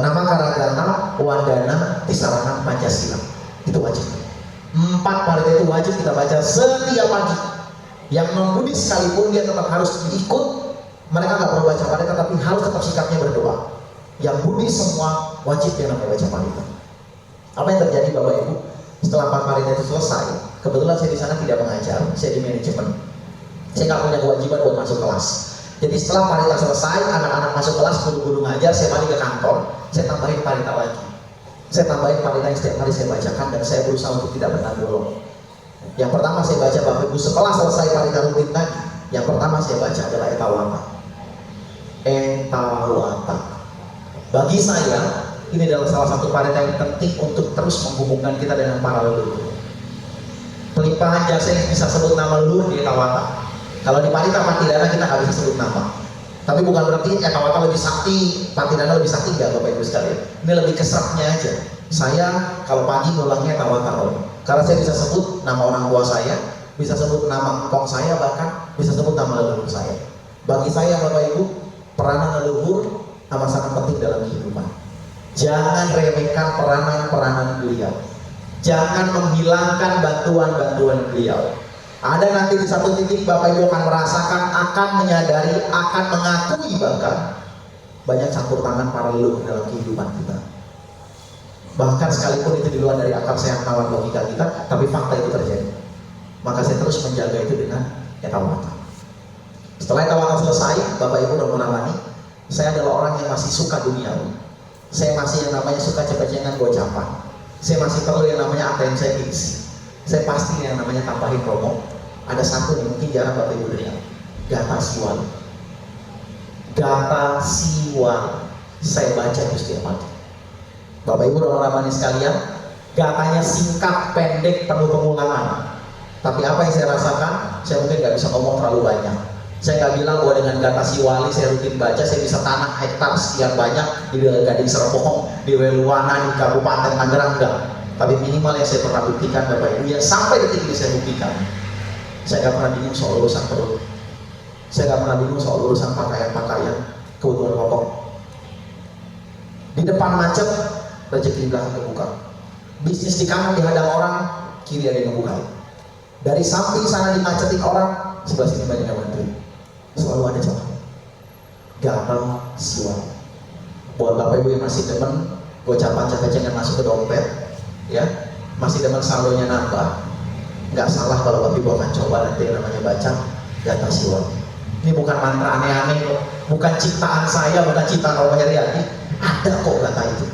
nama Karagana, Wandana, Tisarana, Pancasila. Itu wajib. 4 Parita itu wajib kita baca setiap pagi. Yang non-Buddhis sekalipun dia tetap harus ikut. Mereka nggak perlu baca Parita, tapi harus tetap sikapnya berdoa. Yang Buddhis semua wajib yang namanya baca Parita. Apa yang terjadi Bapak Ibu? Setelah 4 Parita itu selesai, kebetulan saya di sana tidak mengajar, saya di manajemen. Saya nggak punya kewajiban buat masuk kelas. Jadi setelah Parita selesai, anak-anak masuk kelas, guru-guru ngajar, saya balik ke kantor, saya tambahin Parita lagi. Saya tambahin Parita yang setiap hari saya bacakan dan saya berusaha untuk tidak pernah bolong. Yang pertama saya baca Bapak Ibu setelah selesai Parita rutin tadi, yang pertama saya baca adalah Etawata. Etawata. Bagi saya, ini adalah salah satu Parita yang penting untuk terus menghubungkan kita dengan para leluhur. Pelimpahan jasa yang bisa sebut nama leluhur di Etawata. Kalau di Parita Patidana kita nggak bisa sebut nama. Tapi bukan berarti Etawata lebih sakti, Patidana lebih sakti, nggak Bapak Ibu sekalian. Ini lebih keserapnya aja. Saya kalau pagi ngulangnya Etawata Om. Karena saya bisa sebut nama orang tua saya, bisa sebut nama engkong saya, bahkan bisa sebut nama leluhur saya. Bagi saya Bapak Ibu, peranan leluhur amat sangat penting dalam kehidupan. Jangan remehkan peranan-peranan beliau. Jangan menghilangkan bantuan-bantuan beliau. Ada nanti di satu titik Bapak Ibu akan merasakan, akan menyadari, akan mengakui bahkan banyak campur tangan para leluhur dalam kehidupan kita. Bahkan sekalipun itu di luar dari akal sehat nalar logika kita, tapi fakta itu terjadi. Maka saya terus menjaga itu dengan Etawata. Setelah Etawata selesai, Bapak Ibu dan Menamani, saya adalah orang yang masih suka duniawi. Saya masih yang namanya suka cepet-cepetan gocapan. Saya masih perlu yang namanya attention isi. Saya pasti yang namanya tambahin promo. Ada satu yang mungkin jarang Bapak Ibu dengar. Gata Siwal. Gata Siwal. Saya baca itu setiap pagi. Bapak Ibu dan orang-orang sekalian, gatanya singkat, pendek, penuh pengulangan. Tapi apa yang saya rasakan, saya mungkin nggak bisa ngomong terlalu banyak. Saya nggak bilang bahwa dengan kata Siwali saya rutin baca, saya bisa tanah hektar sekian banyak di Gading Serpong, di Weluwana, di Kabupaten Tangerang, enggak. Tapi minimal yang saya pernah buktikan Bapak Ibu, yang sampai detik ini saya buktikan, saya nggak pernah bingung soal urusan perut, saya nggak pernah bingung soal urusan pakaian-pakaian, kebutuhan pokok. Di depan macet, rezeki di belakang kebuka. Bisnis di kanan dihadang orang, kiri ada yang ngebuka. Dari samping sana dimacetin orang, sebelah sini banyak yang bantu. Selalu ada celah. Gampang Siwali. Buat Bapak Ibu yang masih demen gocapan cek-cekan masuk ke dompet, ya, masih demen saldonya nambah, nggak salah kalau Bapak Ibu akan coba nanti yang namanya baca Gata Siwali. Ini bukan mantra aneh-aneh kok, bukan ciptaan saya, bukan ciptaan Romo Heriadi, ada kok kata itu.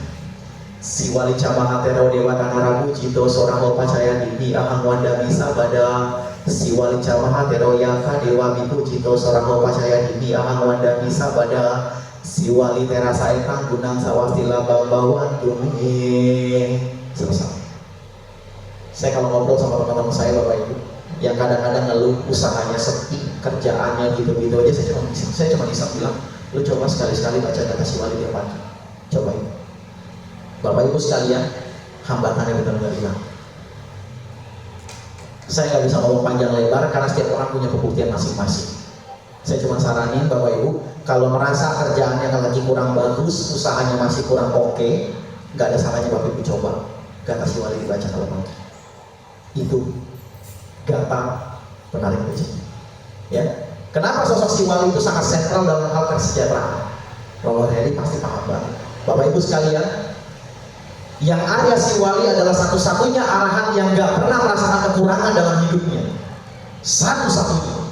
Siwali Camahatero Dewa Tanarabu Cito Sorang Percaya Didi Ahang Wanda Bisa Bada Siwali Camahatero Yaka Dewa Biku Cito Sorang Percaya Didi Ahang Wanda Bisa Bada Siwali Terasa Ekang Gunang Sawastila Bambawan Dumi. Selesai. Saya kalau ngobrol sama teman-teman saya Bapak Ibu yang kadang-kadang ngeluh usahanya sepi, kerjaannya gitu-gitu aja, saya cuma bisa bilang, lu coba sekali-sekali baca Gata Siwali tiap pagi. Cobain. Bapak Ibu sekalian, hambatannya benar-benar hilang. Saya nggak bisa ngomong panjang lebar karena setiap orang punya pembuktian masing-masing. Saya cuma saranin Bapak Ibu, kalau merasa kerjaannya lagi kurang bagus, usahanya masih kurang oke, nggak ada salahnya Bapak Ibu coba Gata Siwali dibaca kalau pagi. Itu Gata penarik rezeki. Ya, kenapa sosok Siwali itu sangat sentral dalam hal kesejahteraan? Romo Heri pasti paham banget. Bapak Ibu sekalian, yang Arya Siwali adalah satu-satunya arahan yang gak pernah merasakan kekurangan dalam hidupnya. Satu-satunya.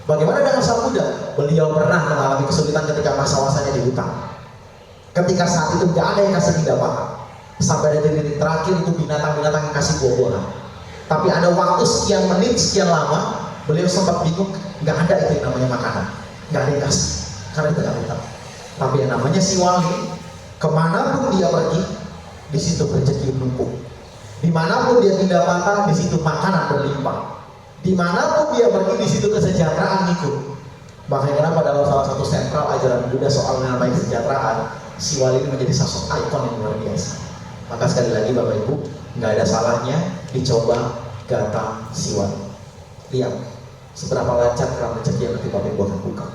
Bagaimana dengan Sang Buddha? Beliau pernah mengalami kesulitan ketika masa-masanya di hutan. Ketika saat itu gak ada yang kasih tidak paham. Sampai ada titik terakhir itu binatang-binatang yang kasih buah-buahan. Tapi ada waktu sekian menit, sekian lama, beliau sempat bingung, gak ada itu yang namanya makanan. Gak ada yang kasih. Karena itu gak hutan. Tapi yang namanya Siwali, kemanapun dia pergi, di situ rezeki menumpuk. Dimanapun dia pindah patah, di situ makanan berlimpah. Dimanapun dia pergi, di situ kesejahteraan ikut. Makanya kenapa dalam salah satu sentral ajaran Buddha soal namanya kesejahteraan, Siwali ini menjadi sosok ikon yang luar biasa. Maka sekali lagi Bapak Ibu, nggak ada salahnya dicoba Gata Siwali. Lihat seberapa lancar keran rezeki yang nanti Bapak Ibu akan buka.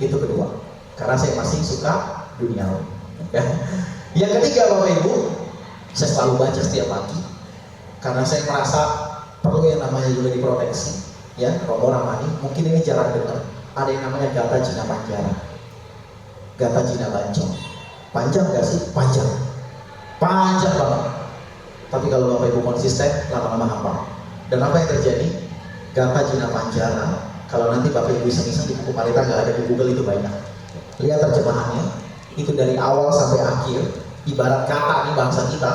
Itu kedua. Karena saya masih suka duniawi. Ya. Yang ketiga Bapak Ibu, saya selalu baca setiap pagi karena saya merasa perlu yang namanya juga diproteksi. Ya, Romo Ramani, mungkin ini jarang dengar. Ada yang namanya Gata Jina Panjara, Gata Jina Bancong. Panjang gak sih? Panjang. Panjang banget. Tapi kalau Bapak Ibu konsisten, lama-lama hafal. Dan apa yang terjadi? Gata Jina Panjara, kalau nanti Bapak Ibu iseng-iseng di buku Parita nggak ada di Google itu banyak. Lihat terjemahannya, itu dari awal sampai akhir. Ibarat kata nih bangsa kita,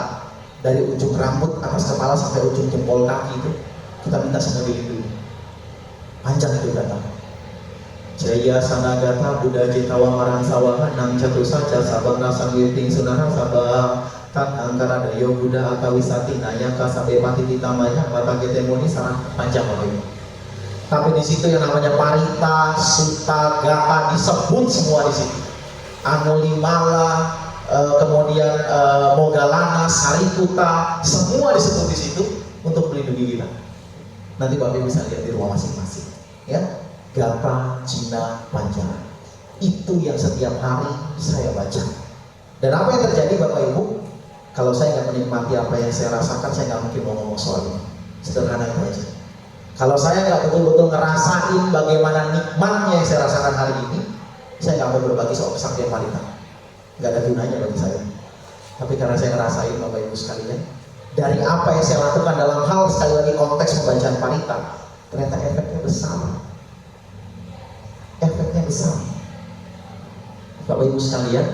dari ujung rambut atas kepala sampai ujung jempol kaki itu kita minta semua dilindungi. Panjang itu Gata. Jaya Sanagata Buddha Jitawa Marang Sawaha Nang Jatuh Saja Sabang Nasang Yuting Sunara Sabang Tan Angkara Dayo Buddha Akawisati Nayaka Sampai Pati Titamaya Mata Getemoni Sarang. Panjang Bapak Ibu. Tapi di situ yang namanya Parita, Sutta, Gata disebut semua di situ. Anulimala, kemudian Mogalana, Sariputta, semua disebut di situ untuk melindungi kita. Nanti Bapak bisa lihat di rumah masing-masing. Ya, Gata Jina Panjara. Itu yang setiap hari saya baca. Dan apa yang terjadi Bapak Ibu? Kalau saya nggak menikmati apa yang saya rasakan, saya nggak mungkin mau ngomong soal ini. Sederhana itu aja. Kalau saya nggak betul-betul ngerasain bagaimana nikmatnya yang saya rasakan hari ini, saya nggak mau berbagi soal kesaktian Parita. Nggak ada gunanya bagi saya. Tapi karena saya ngerasain Bapak Ibu sekalian, dari apa yang saya lakukan dalam hal sekali lagi konteks pembacaan Parita, ternyata efeknya besar. Efeknya besar. Bapak Ibu sekalian,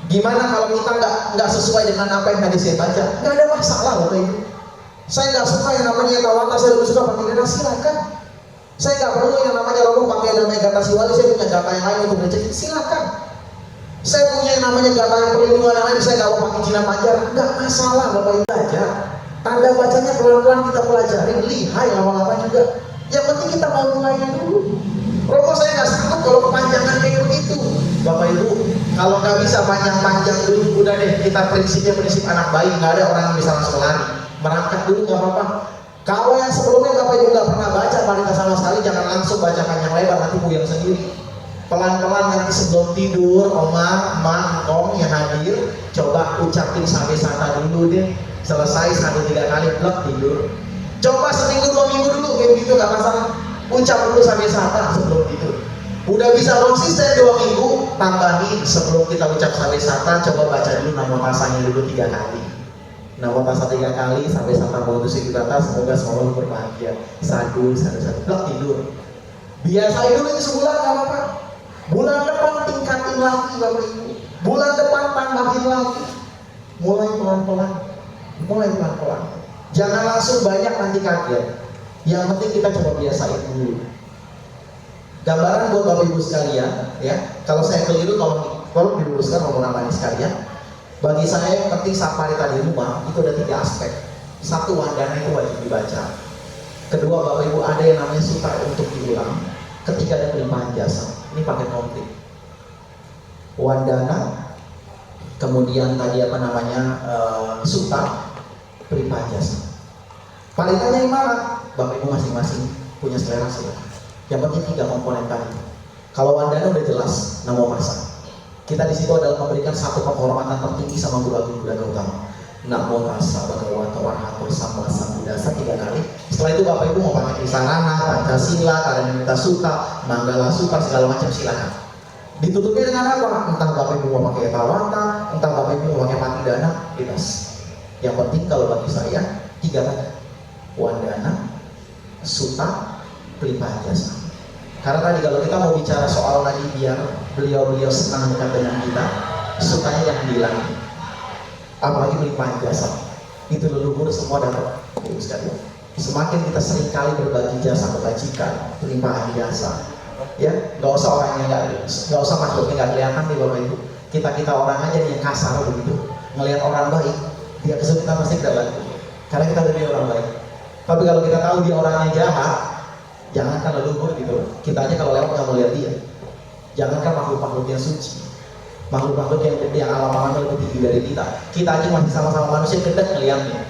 gimana kalau kita nggak sesuai dengan apa yang tadi saya baca? Nggak ada masalah Bapak Ibu. Saya nggak suka yang namanya Tawata, saya lebih suka pakai Gata, silakan. Saya nggak perlu yang namanya Romo pakai namanya Gata Siwali, saya punya Gata yang lain untuk rezeki, silakan. Saya punya yang namanya Gata yang perlindungan yang lain, saya nggak mau pakai Jina Panjara, nggak masalah Bapak Ibu aja. Tanda bacanya pelan-pelan kita pelajari, lihai lama-lama juga. Yang penting kita mau mulainya dulu. Romo saya nggak sanggup kalau kepanjangan kayak begitu. Bapak Ibu, kalau nggak bisa panjang-panjang dulu, udah deh kita prinsipnya prinsip anak bayi, nggak ada orang yang bisa langsung lari. Merangkak dulu nggak apa-apa. Kalau yang sebelumnya Bapak Ibu nggak pernah baca parita sama sekali, jangan langsung baca panjang lebar, nanti puyeng sendiri. Pelan-pelan nanti sebelum tidur, Oma, Emak, Engkong yang hadir, coba ucapin sampai sata dulu deh. Selesai 1-3 kali blok tidur. Coba seminggu 2 minggu dulu kayak gitu nggak masalah. Ucap dulu sampai sata sebelum tidur. Udah bisa konsisten 2 minggu, tambahin sebelum kita ucap sampai sata, coba baca dulu nama pasangnya dulu 3 kali. Nama pasang 3 kali sampai sata putusin kita atas, semoga selalu berbahagia. Satu blok tidur. Biasain dulu ini sebulan nggak apa-apa. Bulan depan tingkatin lagi Bapak Ibu. Bulan depan tambahin lagi. Mulai pelan-pelan. Jangan langsung banyak nanti kaget. Yang penting kita coba biasain dulu. Gambaran buat Bapak Ibu sekalian, ya. Kalau saya keliru, tolong diluruskan rombongan sekalian. Bagi saya yang penting saat parita di rumah itu ada 3 aspek. Satu, wandana itu wajib dibaca. Kedua, Bapak Ibu ada yang namanya suta untuk diulang. Ketiga, ada pelimpahan jasa. Ini pakai konflik. Wandana, kemudian tadi apa namanya suta, pelimpahan jasa. Paritanya yang mana? Bapak Ibu masing-masing punya selera sih. Yang penting 3 komponen tadi. Kalau wandana udah jelas, namo masa. Kita di situ adalah memberikan satu penghormatan tertinggi sama guru agung Buddha Gautama. Namo tassa bhagavata arahato samma sambuddhassa 3 kali. Setelah itu Bapak Ibu mau pakai Krisarana, Pancasila, Karanimita Sutta, Manggala Sutta, segala macam silakan. Ditutupnya dengan apa? Entah Bapak Ibu mau pakai Etawata, entah Bapak Ibu mau pakai Patidana, bebas. Yang penting kalau bagi saya 3 tadi. Wandana, Sutta, pelimpahan jasa. Karena tadi kalau kita mau bicara soal tadi biar beliau-beliau senang dekat dengan kita, sukanya yang bilang, apalagi pelimpahan jasa, itu leluhur semua dapat. Semakin kita sering kali berbagi jasa kebajikan, pelimpahan jasa, ya nggak usah orangnya nggak usah makhluknya nggak kelihatan nih Bapak Ibu. Kita orang aja nih yang kasar begitu, ngelihat orang baik, dia kesulitan pasti kita bantu, karena kita lebih orang baik. Tapi kalau kita tahu dia orangnya jahat, jangankan leluhur gitu, kita aja kalau lewat nggak mau lihat dia. Jangankan makhluk-makhluk yang suci, makhluk-makhluk yang alam-alamnya lebih tinggi dari kita aja masih sama-sama manusia kedek ngeliatnya.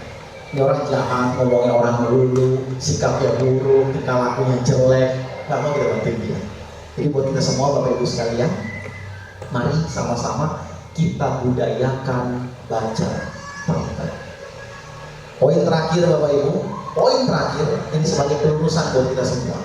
Ini orang jahat, ngomongnya orang melulu, sikapnya buruk, tingkah lakunya jelek, nggak mau kita bantuin dia. Jadi buat kita semua Bapak Ibu sekalian, mari sama-sama kita budayakan baca parita. Poin terakhir Bapak Ibu, poin terakhir ini sebagai pelurusan buat kita semua.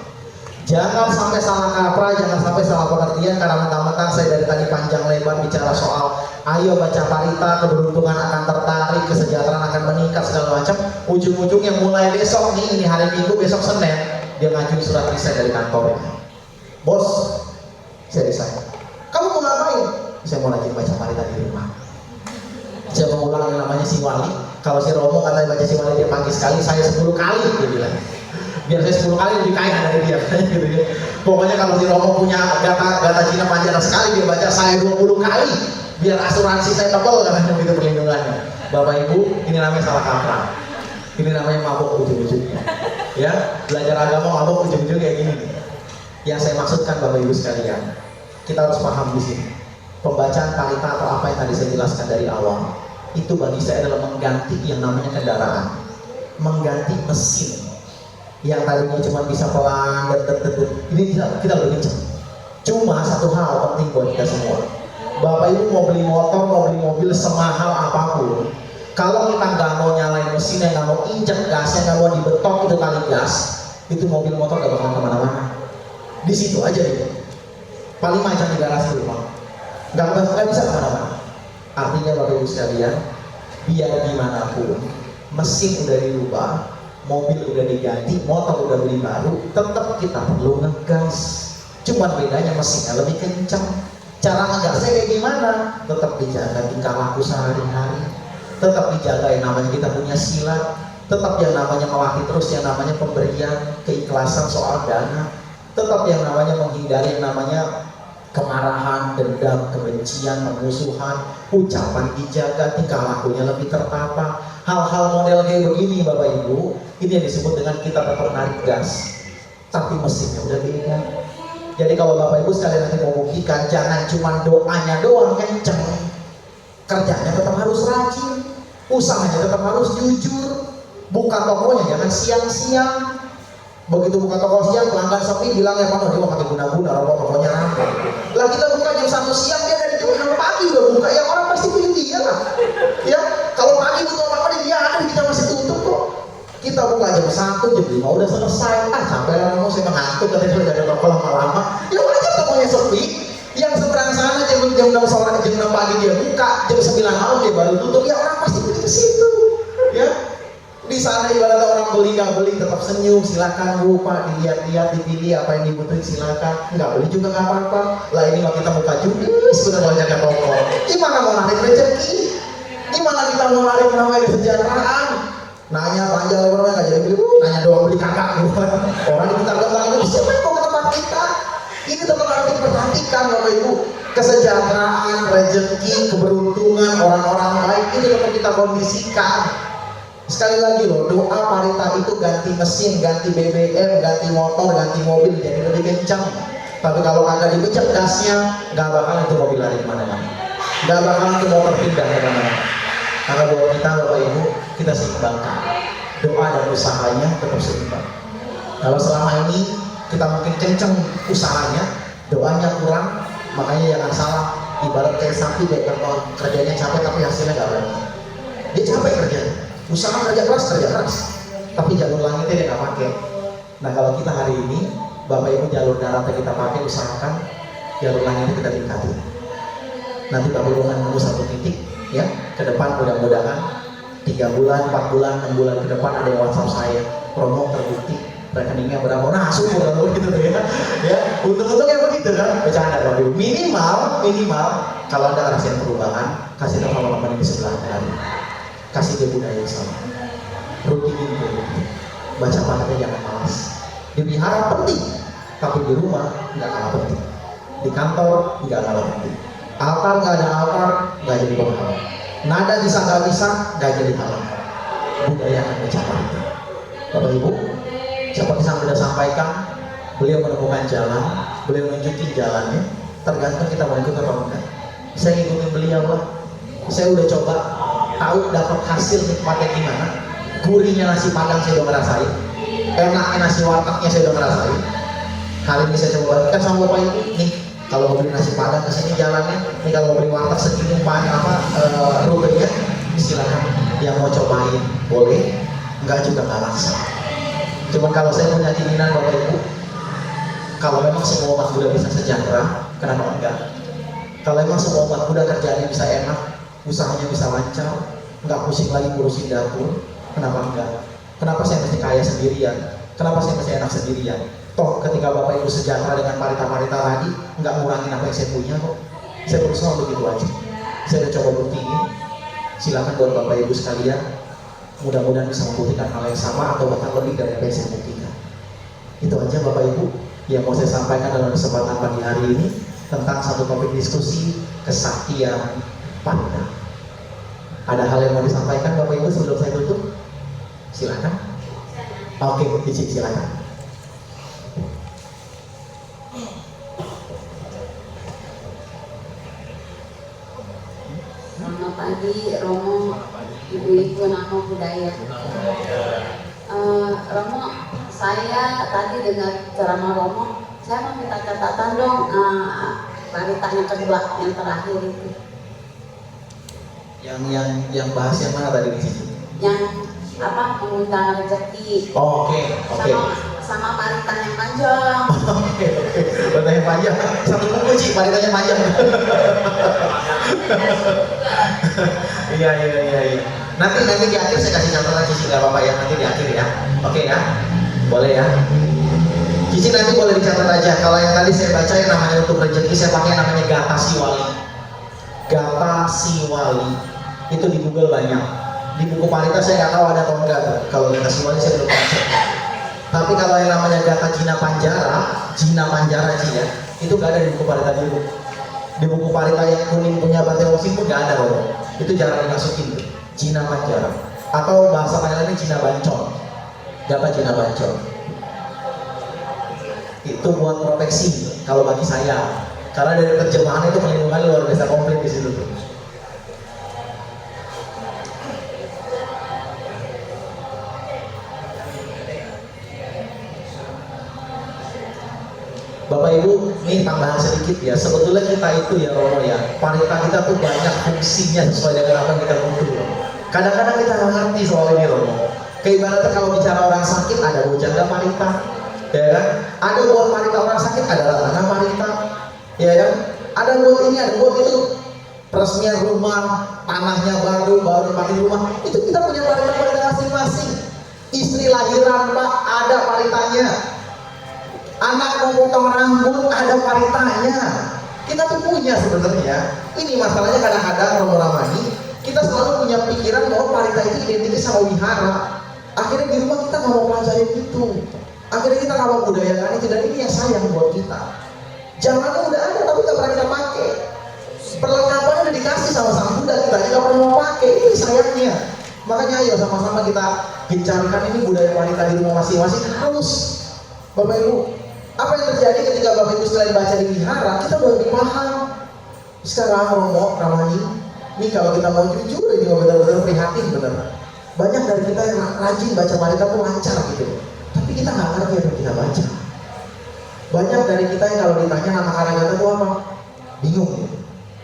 Jangan sampai salah kaprah, jangan sampai salah pengertian, karena mentang-mentang saya dari tadi panjang lebar bicara soal ayo baca parita, keberuntungan akan tertarik, kesejahteraan akan meningkat segala macam. Ujung-ujungnya mulai besok nih, ini hari Minggu, besok Senin dia ngajuin surat resign dari kantornya. Bos, saya resign. Kamu mau ngapain? Saya mau lagi baca parita di rumah. Saya mengulang yang namanya si wali. Kalau si Romo katanya baca si wali dia pagi sekali, saya 10 kali dia bilang. Biar saya 10 kali lebih kaya dari dia gitu ya. Pokoknya kalau si Romo punya data Cina panjang sekali, dia baca saya 20 kali biar asuransi saya tebal katanya begitu perlindungannya. Bapak Ibu, ini namanya salah kaprah. Ini namanya mabuk ujung-ujungnya. Ya, belajar agama mabuk ujung-ujung kayak gini nih. Yang saya maksudkan Bapak Ibu sekalian, kita harus paham di sini. Pembacaan parita atau apa yang tadi saya jelaskan dari awal, itu bagi saya adalah mengganti yang namanya kendaraan, mengganti mesin. Yang tadinya cuma bisa pelan, ini kita lebih kencang. Cuma satu hal penting buat kita semua. Bapak Ibu mau beli motor, mau beli mobil semahal apapun, kalau kita nggak mau nyalain mesinnya, nggak mau injek gasnya, nggak mau dibetok itu kali gas, itu mobil motor nggak bakalan kemana-mana. Di situ aja gitu. Paling macam di garasi rumah, nggak bisa kemana-mana. Artinya Bapak Ibu sekalian, biar gimana pun, mesin udah dirubah, mobil udah diganti, motor udah beli baru, tetap kita perlu ngegas. Cuman bedanya mesinnya lebih kencang. Cara ngegasnya kayak gimana? Tetap dijaga tingkah laku sehari-hari, tetap dijaga yang namanya kita punya silat, tetap yang namanya melatih terus yang namanya pemberian, keikhlasan soal dana, tetap yang namanya menghindari yang namanya kemarahan, dendam, kebencian, permusuhan, ucapan dijaga, tingkah lakunya lebih tertata. Hal-hal model kayak begini Bapak Ibu, ini yang disebut dengan kita tetap narik gas, tapi mesinnya udah beda. Jadi kalau Bapak Ibu sekalian nanti mau buktikan, jangan cuma doanya doang kenceng, kerjanya tetap harus rajin, usahanya tetap harus jujur. Buka tokonya jangan siang-siang. Begitu buka toko siang, pelanggan sepi, bilang ya Pak, dia mau pakai guna-guna, rokok tokonya ramai. Lah kita buka jam 1 siang, dia dari jam 6 pagi udah buka, ya orang pasti pilih dia lah. Ya, kalau pagi butuh apa-apa dia ada, kita masih tutup kok. Kita buka jam 1, jam 5 udah selesai. Sampai lama saya mengantuk, katanya udah ada toko lama-lama. Ya wajar tokonya sepi. Yang seberang sana jam 6 sore, jam 6 pagi dia buka, jam 9 malam dia baru tutup. Ya orang pasti pilih ke situ. Ya. Di sana ibaratnya orang beli nggak beli tetap senyum, silakan lupa dilihat-lihat, dipilih apa yang dibutuhin silakan, nggak beli juga nggak apa-apa. Lah ini mah kita buka judis sudah mau jaga toko. Gimana mau narik rezeki? Gimana kita mau narik namanya kesejahteraan? Nanya panjang lebarnya nggak jadi beli, nanya doang beli kakak. Orang kita bilang itu siapa yang mau ke tempat kita? Ini tetap harus diperhatikan Bapak Ibu. Kesejahteraan, rezeki, keberuntungan orang-orang baik itu tetap kita kondisikan. Sekali lagi loh, doa Parita itu ganti mesin, ganti BBM, ganti motor, ganti mobil jadi lebih kencang. Tapi kalau kagak dibecek gasnya, nggak bakalan itu mobil lari kemana-mana, nggak bakalan itu motor pindah kemana-mana. Karena buat kita Bapak Ibu, kita seimbangkan doa dan usahanya tetap seimbang. Kalau selama ini kita mungkin kenceng usahanya, doanya kurang, makanya jangan salah. Ibarat kayak sapi deh, kalau kerjanya capek tapi hasilnya nggak banyak. Dia capek kerjanya. Usaha kerja keras, tapi jalur langitnya dia nggak pakai. Nah kalau kita hari ini, Bapak Ibu jalur daratnya kita pakai, usahakan jalur langitnya kita tingkatin. Nanti Bapak Ibu akan menunggu satu titik, ya ke depan mudah-mudahan 3 bulan, 4 bulan, 6 bulan ke depan ada yang WhatsApp saya, promo terbukti, rekeningnya berapa, nah syukur kalau gitu ya. Ya, untung-untungnya begitu kan, bercanda Bapak Ibu. Minimal kalau Anda ngerasain perubahan, kasih tahu sama teman di sebelah Anda. Kasih dia budaya yang sama, rutinin dulu, baca pahatnya jangan malas. Dipelihara penting, tapi di rumah nggak kalah penting, di kantor nggak kalah penting. Altar nggak ada altar nggak jadi penghalang, nada bisa nggak bisa nggak jadi halang. Budaya akan baca pahat. Bapak Ibu, seperti saya sudah sampaikan, beliau menemukan jalan, beliau menunjukin jalannya, tergantung kita mau ikut atau enggak. Saya ngikutin beliau lah, saya udah coba tahu dapat hasil nikmatnya gimana. Gurihnya nasi padang saya udah ngerasain, enaknya nasi wartegnya saya udah ngerasain. Kali ini saya coba bagikan sama Bapak Ibu nih, kalau mau beli nasi padang kesini jalannya, nih kalau mau beli warteg segini rutenya, silakan. Yang mau cobain boleh, enggak juga nggak maksa. Cuman kalau saya punya keinginan Bapak Ibu, kalau memang semua umat Buddha bisa sejahtera, kenapa enggak? Kalau memang semua umat Buddha kerjaannya bisa enak, usahanya bisa lancar, nggak pusing lagi ngurusin dapur, kenapa enggak? Kenapa saya mesti kaya sendirian? Kenapa saya mesti enak sendirian? Toh ketika Bapak Ibu sejahtera dengan parita-parita tadi, nggak ngurangin apa yang saya punya kok. Saya berusaha untuk itu aja. Saya udah coba buktiin. Silakan buat Bapak Ibu sekalian, mudah-mudahan bisa membuktikan hal yang sama atau bahkan lebih dari apa yang saya buktikan. Itu aja Bapak Ibu yang mau saya sampaikan dalam kesempatan pagi hari ini tentang satu topik diskusi kesaktian Parita. Ada hal yang mau disampaikan Bapak Ibu sebelum saya tutup? Silakan. Oke, Cici silakan. Selamat pagi Romo, Ibu-ibu Nama Budaya. Romo, saya tadi dengar ceramah Romo, saya mau minta catatan dong. Parita yang kedua, yang terakhir itu. Yang bahas yang mana tadi di situ? Yang apa, mengundang rezeki. Oh, oke. Sama parita yang panjang. Oke. Parita yang panjang. Satu buku Ci, paritanya panjang. Iya. Nanti di akhir saya kasih catatan Cici, nggak apa-apa ya, nanti di akhir ya. Oke ya, boleh ya. Cici nanti boleh dicatat aja. Kalau yang tadi saya baca yang namanya untuk rezeki, saya pakai namanya Gata Siwali. Gata Siwali itu di Google banyak. Di buku Parita saya nggak tahu ada atau enggak. Kalau Gata Siwali saya belum pernah cek. Tapi kalau yang namanya Gata Jina Panjara ya, itu nggak ada di buku Parita dulu. Di buku Parita yang kuning punya Bante Wosim pun nggak ada loh. Itu jarang dimasukin tuh. Jina Panjara atau bahasa panggilannya Jina Bancol. Gata Jina Bancol. Itu buat proteksi kalau bagi saya. Karena dari terjemahan itu perlindungan luar biasa komplit di situ tuh. Bapak Ibu, ini tambahan sedikit ya. Sebetulnya kita itu ya Romo ya, parita kita tuh banyak fungsinya sesuai dengan apa yang kita butuh. Kadang-kadang kita nggak ngerti soal ini Romo. Kayak ibaratnya kalau bicara orang sakit ada bojanda parita, ya kan? Ada buat parita orang sakit ada tanah parita, ya kan? Ada buat ini, ada buat itu. Peresmian rumah, tanahnya baru dipakai rumah, itu kita punya parita masing-masing. Istri lahiran Pak, ada paritanya. Anak mau potong rambut ada paritanya. Kita tuh punya sebenarnya. Ini masalahnya kadang-kadang Romo Ramani, kita selalu punya pikiran bahwa parita itu identik sama wihara. Akhirnya di rumah kita nggak mau pelajarin itu. Akhirnya kita nggak mau budayakan itu, dan ini yang sayang buat kita. Zamannya udah ada tapi nggak pernah kita pakai. Perlengkapannya udah dikasih sama sang Buddha, kita nggak pernah mau pakai. Ini sayangnya. Makanya ayo sama-sama kita gencarkan ini budaya wanita di rumah masing-masing harus. Bapak Ibu, apa yang terjadi ketika Bapak Ibu selain baca di wihara, kita udah lebih paham. Sekarang Romo, Ramani, ini kalau kita mau jujur ini benar-benar prihatin benar. Banyak dari kita yang rajin baca parita tuh lancar gitu, tapi kita nggak ngerti apa yang kita baca. Banyak dari kita yang kalau ditanya nama Karagata itu apa, bingung.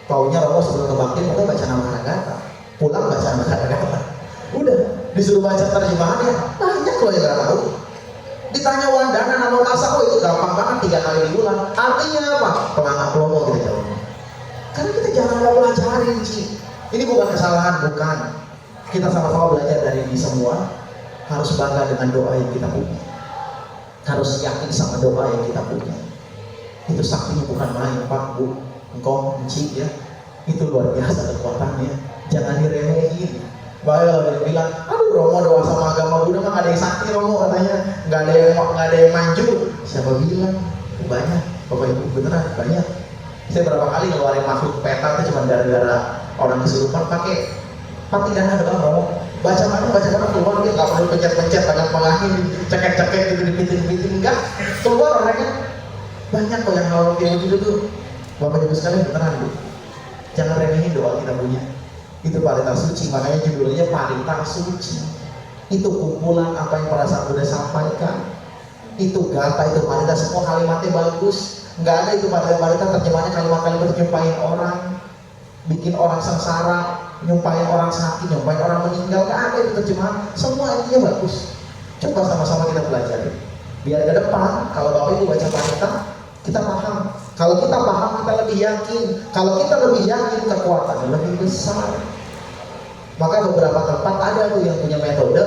Taunya Romo sebelum kebakti kita baca nama Karagata, pulang baca nama Karagata. Udah disuruh baca terjemahannya, banyak loh yang nggak tahu. Ditanya Wandana nama Kasa, oh itu gampang banget 3 kali diulang. Artinya apa? Pelangak Plomo kita jawab. Karena kita jangan mau pelajarin sih. Ini bukan kesalahan, bukan. Kita sama-sama belajar dari ini semua. Harus bangga dengan doa yang kita punya. Harus yakin sama doa yang kita punya. Itu saktinya bukan main, Pak, Bu, Engkau, Enci ya. Itu luar biasa kekuatannya. Jangan diremehin. Bahaya kalau dia bilang, aduh Romo doa sama agama Buddha mah gak ada yang sakti Romo katanya, gak ada yang manjur. Siapa bilang? Banyak, Bapak Ibu beneran banyak. Saya berapa kali ngeluarin makhluk peta itu cuma gara-gara orang kesurupan pakai dana doang Romo. Baca mana keluar dia gak perlu pencet-pencet tangan pengangin, cekek-cekek gitu di pintu-pintu enggak. Keluar orangnya. Banyak kok yang hal kayak gitu tuh. Bapak Ibu sekalian beneran Bu. Jangan remehin doa kita punya. Itu parita suci, makanya judulnya parita suci. Itu kumpulan apa yang perasaan Buddha sampaikan. Itu gata, itu parita, semua kalimatnya bagus. Nggak ada itu parita terjemahannya kalimat-kalimat nyumpahin orang, bikin orang sengsara, nyumpahin orang sakit, nyumpahin orang meninggal. Nggak ada itu terjemahan, semua intinya bagus. Coba sama-sama kita pelajari. Biar ke depan, kalau Bapak Ibu baca parita, kita paham. Kalau kita paham, kita lebih yakin. Kalau kita lebih yakin, kekuatannya lebih besar. Maka beberapa tempat ada tuh yang punya metode.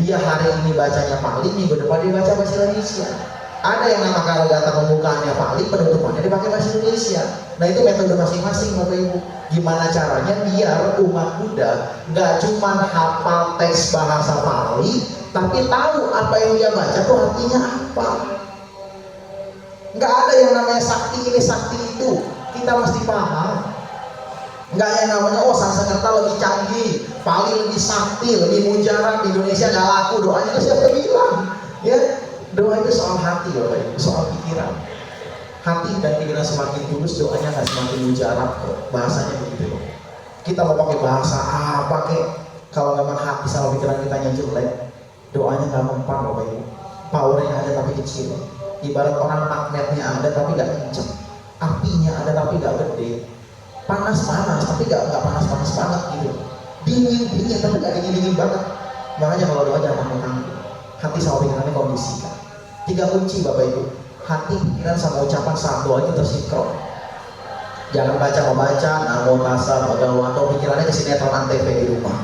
Dia hari ini bacanya Pali, minggu depan dia baca bahasa Indonesia. Ada yang nama Karagata pembukaannya Pali, penutupannya dipakai bahasa Indonesia. Nah itu metode masing-masing Bapak Ibu. Gimana caranya biar umat Buddha gak cuma hafal teks bahasa Pali, tapi tahu apa yang dia baca tuh artinya apa. Nggak ada yang namanya sakti ini sakti itu, kita mesti paham. Nggak yang namanya Sanskerta lebih canggih, Pali lebih sakti, lebih mujarab, Indonesia nggak laku, doanya itu siapa bilang? Ya, doa itu soal hati Bapak Ibu, soal pikiran. Hati dan pikiran semakin tulus, doanya nggak semakin mujarab kok. Bahasanya begitu loh. Kita mau pakai bahasa apa kek? Kalau memang hati sama pikiran kita jelek, doanya nggak mempan Bapak Ibu. Powernya ada tapi kecil. Ibarat orang magnetnya ada tapi gak kenceng, apinya ada tapi gak gede, panas-panas tapi gak panas-panas banget gitu, dingin tapi gak dingin banget. Makanya kalau doa jangan tanggung-tanggung, hati sama pikirannya kondisikan. 3 kunci Bapak Ibu, hati, pikiran sama ucapan saat doa itu tersinkron. Jangan baca namo tassa bhagavato pikirannya ke sinetron antv di rumah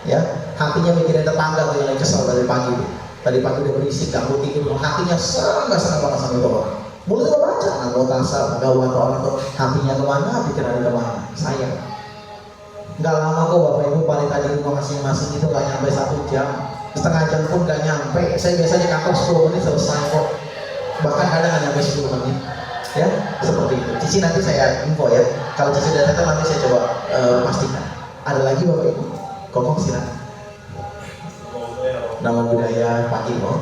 ya. Hatinya mikirin tetangga tuh yang kesel dari pagi. Tadi pagi udah berisik, ganggu tidur, hatinya senang banget sama itu orang. Mulutnya baca, namo tassa bhagavato orang tuh hatinya kemana, pikirannya kemana. Sayang. Nggak lama kok Bapak Ibu parita di rumah masing-masing itu nggak nyampe 1 jam, setengah jam pun nggak nyampe. Saya biasanya di kantor 10 menit selesai kok. Bahkan kadang nggak nyampe 10 menit. Ya, seperti itu. Cici nanti saya info ya. Kalau Cici udah datang nanti saya coba pastikan. Ada lagi Bapak Ibu? Kokong silakan. Nama budaya Pak Imo.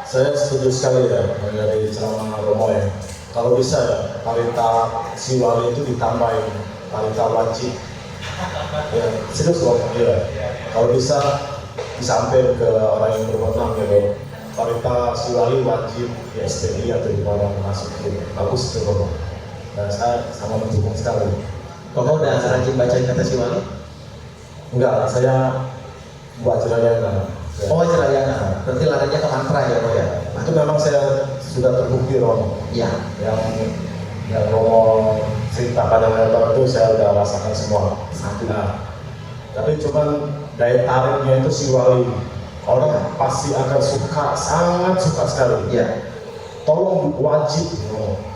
Saya setuju sekali ya dari ceramah Romo ya. Kalau bisa ya, parita siwali itu ditambahin parita wajib. Ya, serius loh ya. Kalau bisa disampaikan ke orang yang berwenang gitu. Parita siwali wajib di SPI atau di bawah masukin. Bagus itu Romo. Nah, saya sama mendukung sekali. Koko udah rajin bacain kata siwali? Enggak, saya buat Cirayana. Ya. Oh, Cirayana. Berarti larinya ke mantra ya, Kok ya? Itu memang saya sudah terbukti Romo. Iya. Yang Romo cerita pada lebar itu saya udah rasakan semua. Nah, tapi cuman daya tariknya itu siwali. Orang pasti akan suka, sangat suka sekali. Iya. Tolong wajib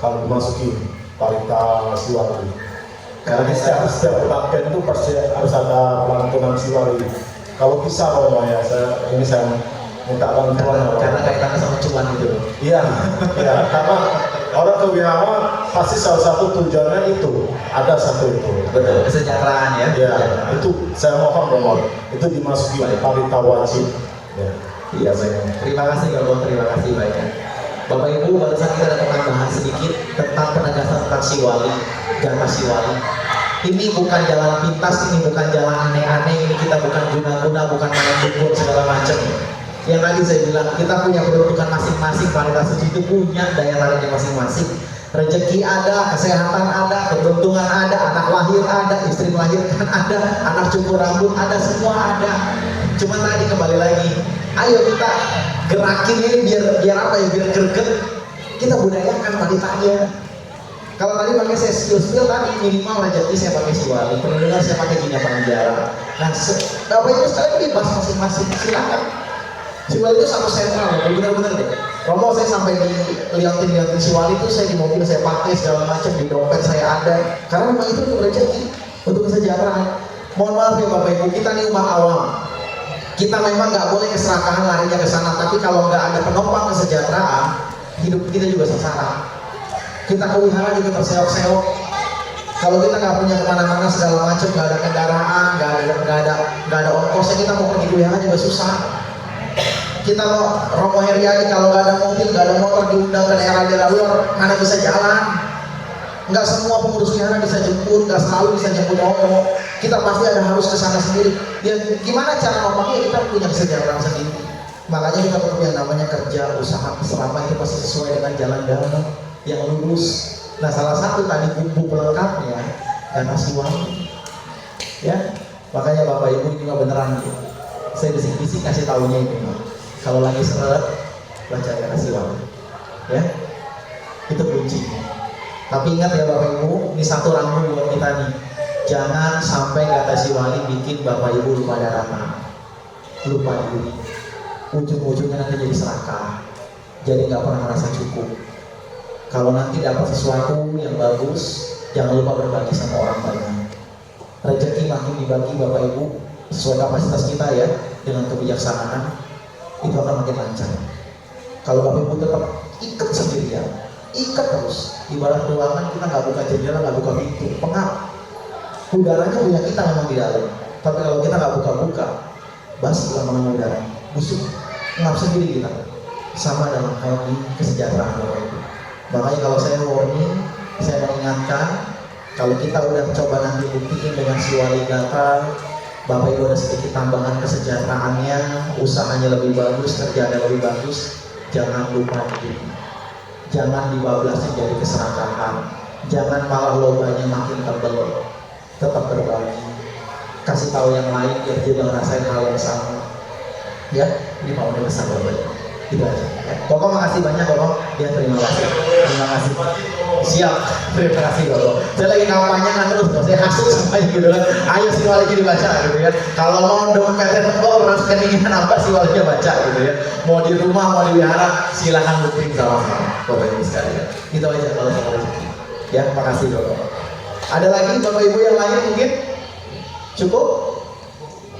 kalau dimasuki parita siwali. Karena di setiap pelatihan itu pasti harus ada lantunan siwali. Kalau bisa Romo ya, saya minta bantuan. Karena kaitannya sama cuan gitu. Iya, iya. Karena orang ke wihara pasti salah satu tujuannya itu, ada satu itu. Betul, kesejahteraan ya. Ya, itu saya mohon Romo, itu dimasuki parita wajib. Ya. Iya baik. Terima kasih Bapak, terima kasih banyak. Bapak Ibu, barusan kita ada tambahan sedikit tentang penegasan tentang siwali, jatah siwali. Ini bukan jalan pintas, ini bukan jalan aneh-aneh, ini kita bukan guna-guna, bukan main dukun segala macam. Yang tadi saya bilang, kita punya peruntukan masing-masing, parita suci itu punya daya tariknya masing-masing. Rezeki ada, kesehatan ada, keberuntungan ada, anak lahir ada, istri melahirkan ada, anak cukur rambut ada, semua ada. Cuma tadi kembali lagi, ayo kita gerakin ini biar apa ya, biar greget. Kita budayakan paritanya. Kalau tadi pakai saya skill tadi minimal rezeki saya pakai siwali, pendengar saya pakai jina penjara. Nah, Bapak Ibu sekalian bebas masing-masing, silakan. Siwali itu satu sentral, benar-benar deh. Romo saya sampai liatin siwali itu saya di mobil saya pakai segala macam, di dompet saya ada. Karena memang itu untuk rezeki, untuk kesejahteraan. Mohon maaf ya Bapak Ibu, kita nih umat awam. Kita memang nggak boleh keserakahan larinya ke sana, tapi kalau nggak ada penopang kesejahteraan, hidup kita juga sengsara. Kita ke wihara juga terseok-seok. Kalau kita nggak punya kemana-mana segala macam, nggak ada kendaraan, nggak ada ongkosnya, kita mau pergi ke wihara juga susah. Kita mau Romo Heriadi kalau nggak ada mobil, nggak ada motor, diundang ke daerah luar, mana bisa jalan? Nggak semua pengurus wihara bisa jemput, nggak selalu bisa jemput Romo. Kita pasti ada harus ke sana sendiri. Ya gimana cara ngomongnya, kita punya kesejahteraan sendiri. Makanya kita perlu yang namanya kerja, usaha, selama itu pasti sesuai dengan jalan-jalan yang lurus. Nah, salah satu tadi bumbu pelengkapnya dana siwali. Ya, makanya Bapak Ibu ini mah beneran. Saya bisik-bisik kasih tahunya ini. Kalau lagi seret, baca dana siwali. Ya, itu kuncinya. Tapi ingat ya Bapak Ibu, ini satu rambu buat kita nih. Jangan sampai kata siwali bikin Bapak Ibu lupa daratan, lupa diri. Ujung-ujungnya nanti jadi serakah, jadi nggak pernah merasa cukup. Kalau nanti dapat sesuatu yang bagus, jangan lupa berbagi sama orang banyak. Rezeki makin dibagi Bapak Ibu sesuai kapasitas kita ya, dengan kebijaksanaan, itu akan makin lancar. Kalau Bapak Ibu tetap ikat sendirian, ikat terus. Ibarat ruangan kita nggak buka jendela, nggak buka pintu, pengap. Udaranya punya kita memang di dalam. Tapi kalau kita nggak buka-buka, basi lama-lama udara, busuk, ngap sendiri kita. Sama dalam hal ini kesejahteraan Bapak Ibu. Makanya kalau saya warning, saya mengingatkan, kalau kita udah coba nanti buktiin dengan siwali gatal, Bapak Ibu ada sedikit tambahan kesejahteraannya, usahanya lebih bagus, kerjanya lebih bagus, jangan lupa diri. Jangan dibablasnya jadi keserakahan, jangan malah lobanya makin tebel. Tetap berbagi, kasih tahu yang lain biar dia ngerasain hal yang sama. Ya, ini mau besar Bapak Ibu. Itu aja. Koko makasih banyak Koko. Ya terima kasih. Terima kasih. Siap. Terima kasih Koko. Saya lagi kampanye kan terus, saya hasut sampai gitu kan. Ayo siwalinya dibaca gitu ya. Kalau mau dompetnya tebal, harus keinginan apa siwalinya baca gitu ya. Mau di rumah, mau di wihara, silakan booking sama-sama Bapak Ibu sekalian. Itu aja kalau saya rezeki. Ya, makasih Koko. Ada lagi Bapak Ibu yang lain mungkin? Cukup?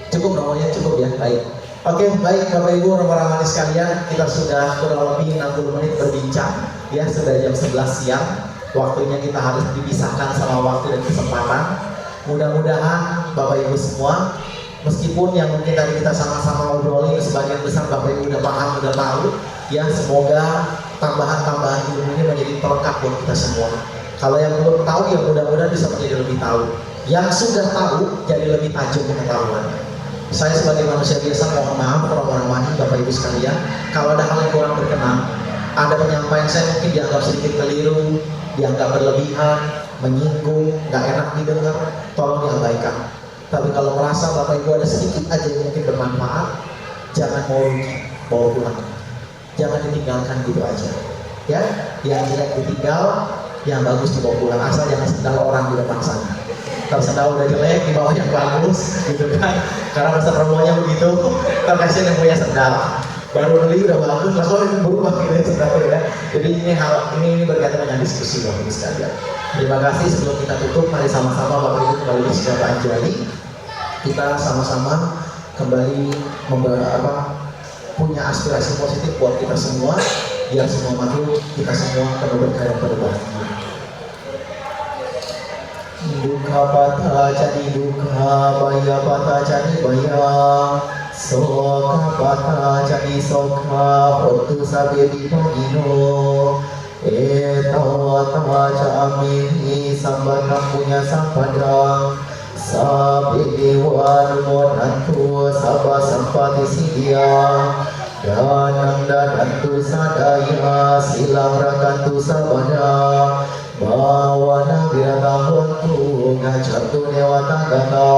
Cukup nomornya cukup ya. Baik. Oke, baik Bapak Ibu Romo-Ramani sekalian, kita sudah kurang lebih 60 menit berbincang ya, sudah jam 11 siang. Waktunya kita harus dipisahkan sama waktu dan kesempatan. Mudah-mudahan Bapak Ibu semua, meskipun yang mungkin tadi kita sama-sama obrolin sebagian besar Bapak Ibu udah paham, udah tahu, Ya, semoga tambahan-tambahan ilmu ini menjadi pelengkap buat kita semua. Kalau yang belum tahu, ya mudah-mudahan bisa menjadi lebih tahu. Yang sudah tahu, jadi lebih tajam pengetahuan. Saya sebagai manusia biasa mohon maaf, orang-orang Bapak Ibu sekalian, kalau ada hal yang kurang berkenan, ada penyampaian saya mungkin dianggap sedikit keliru, dianggap berlebihan, menyinggung, nggak enak didengar, tolong diabaikan. Tapi kalau merasa Bapak Ibu ada sedikit aja yang mungkin bermanfaat, jangan mau rugi, bawa pulang. Jangan ditinggalkan gitu aja. Ya, yang jelek ditinggal, yang bagus dibawa pulang. Asal jangan sendal orang di depan sana. Kalau sendal udah jelek, dibawa yang bagus, gitu kan? Karena masa promonya begitu, terkasih yang punya sendal. Baru beli udah bagus, langsung berubah gitu ya sendal ya. Jadi ini berkaitan dengan diskusi Bapak Ibu sekalian. Terima kasih. Sebelum kita tutup, mari sama-sama Bapak Ibu kembali bersejahtera Anjali. Kita sama-sama kembali punya aspirasi positif buat kita semua, biar semua makhluk kita semua penuh berkah dan berbahagia. Dukkha pata cani dukkha, baya pata cani baya, sokha pata cani sokha, hotu sabe dipagino, etawata cami sambatang punya sampadang, sabe dewa numonantu sabah sampati sidia, danang dadantu sadaya silang rakantu sabada, bawana viratahontu ngajatu dewata gata,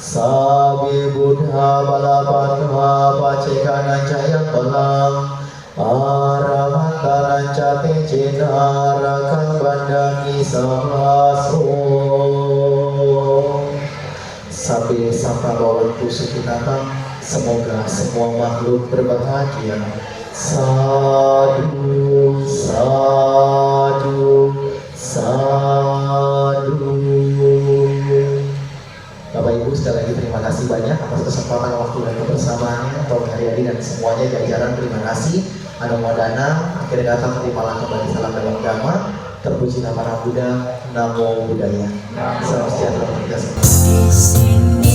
sabe buddha balapatha pacekana jaya balang, arahantaran cate jena rakang bandami sahaso. Sabe sapa bawantu sukinatang, semoga semua makhluk berbahagia. Sadu, sadu, sadu. Bapak Ibu sekali lagi terima kasih banyak atas kesempatan waktu dan kebersamaannya. Pak Haryadi dan semuanya jajaran terima kasih. Anumadana, akhirnya datang terimalah kembali salam dalam agama. Terpuji nama Buddha, Namo Buddhaya. Salam sejahtera untuk kita semua.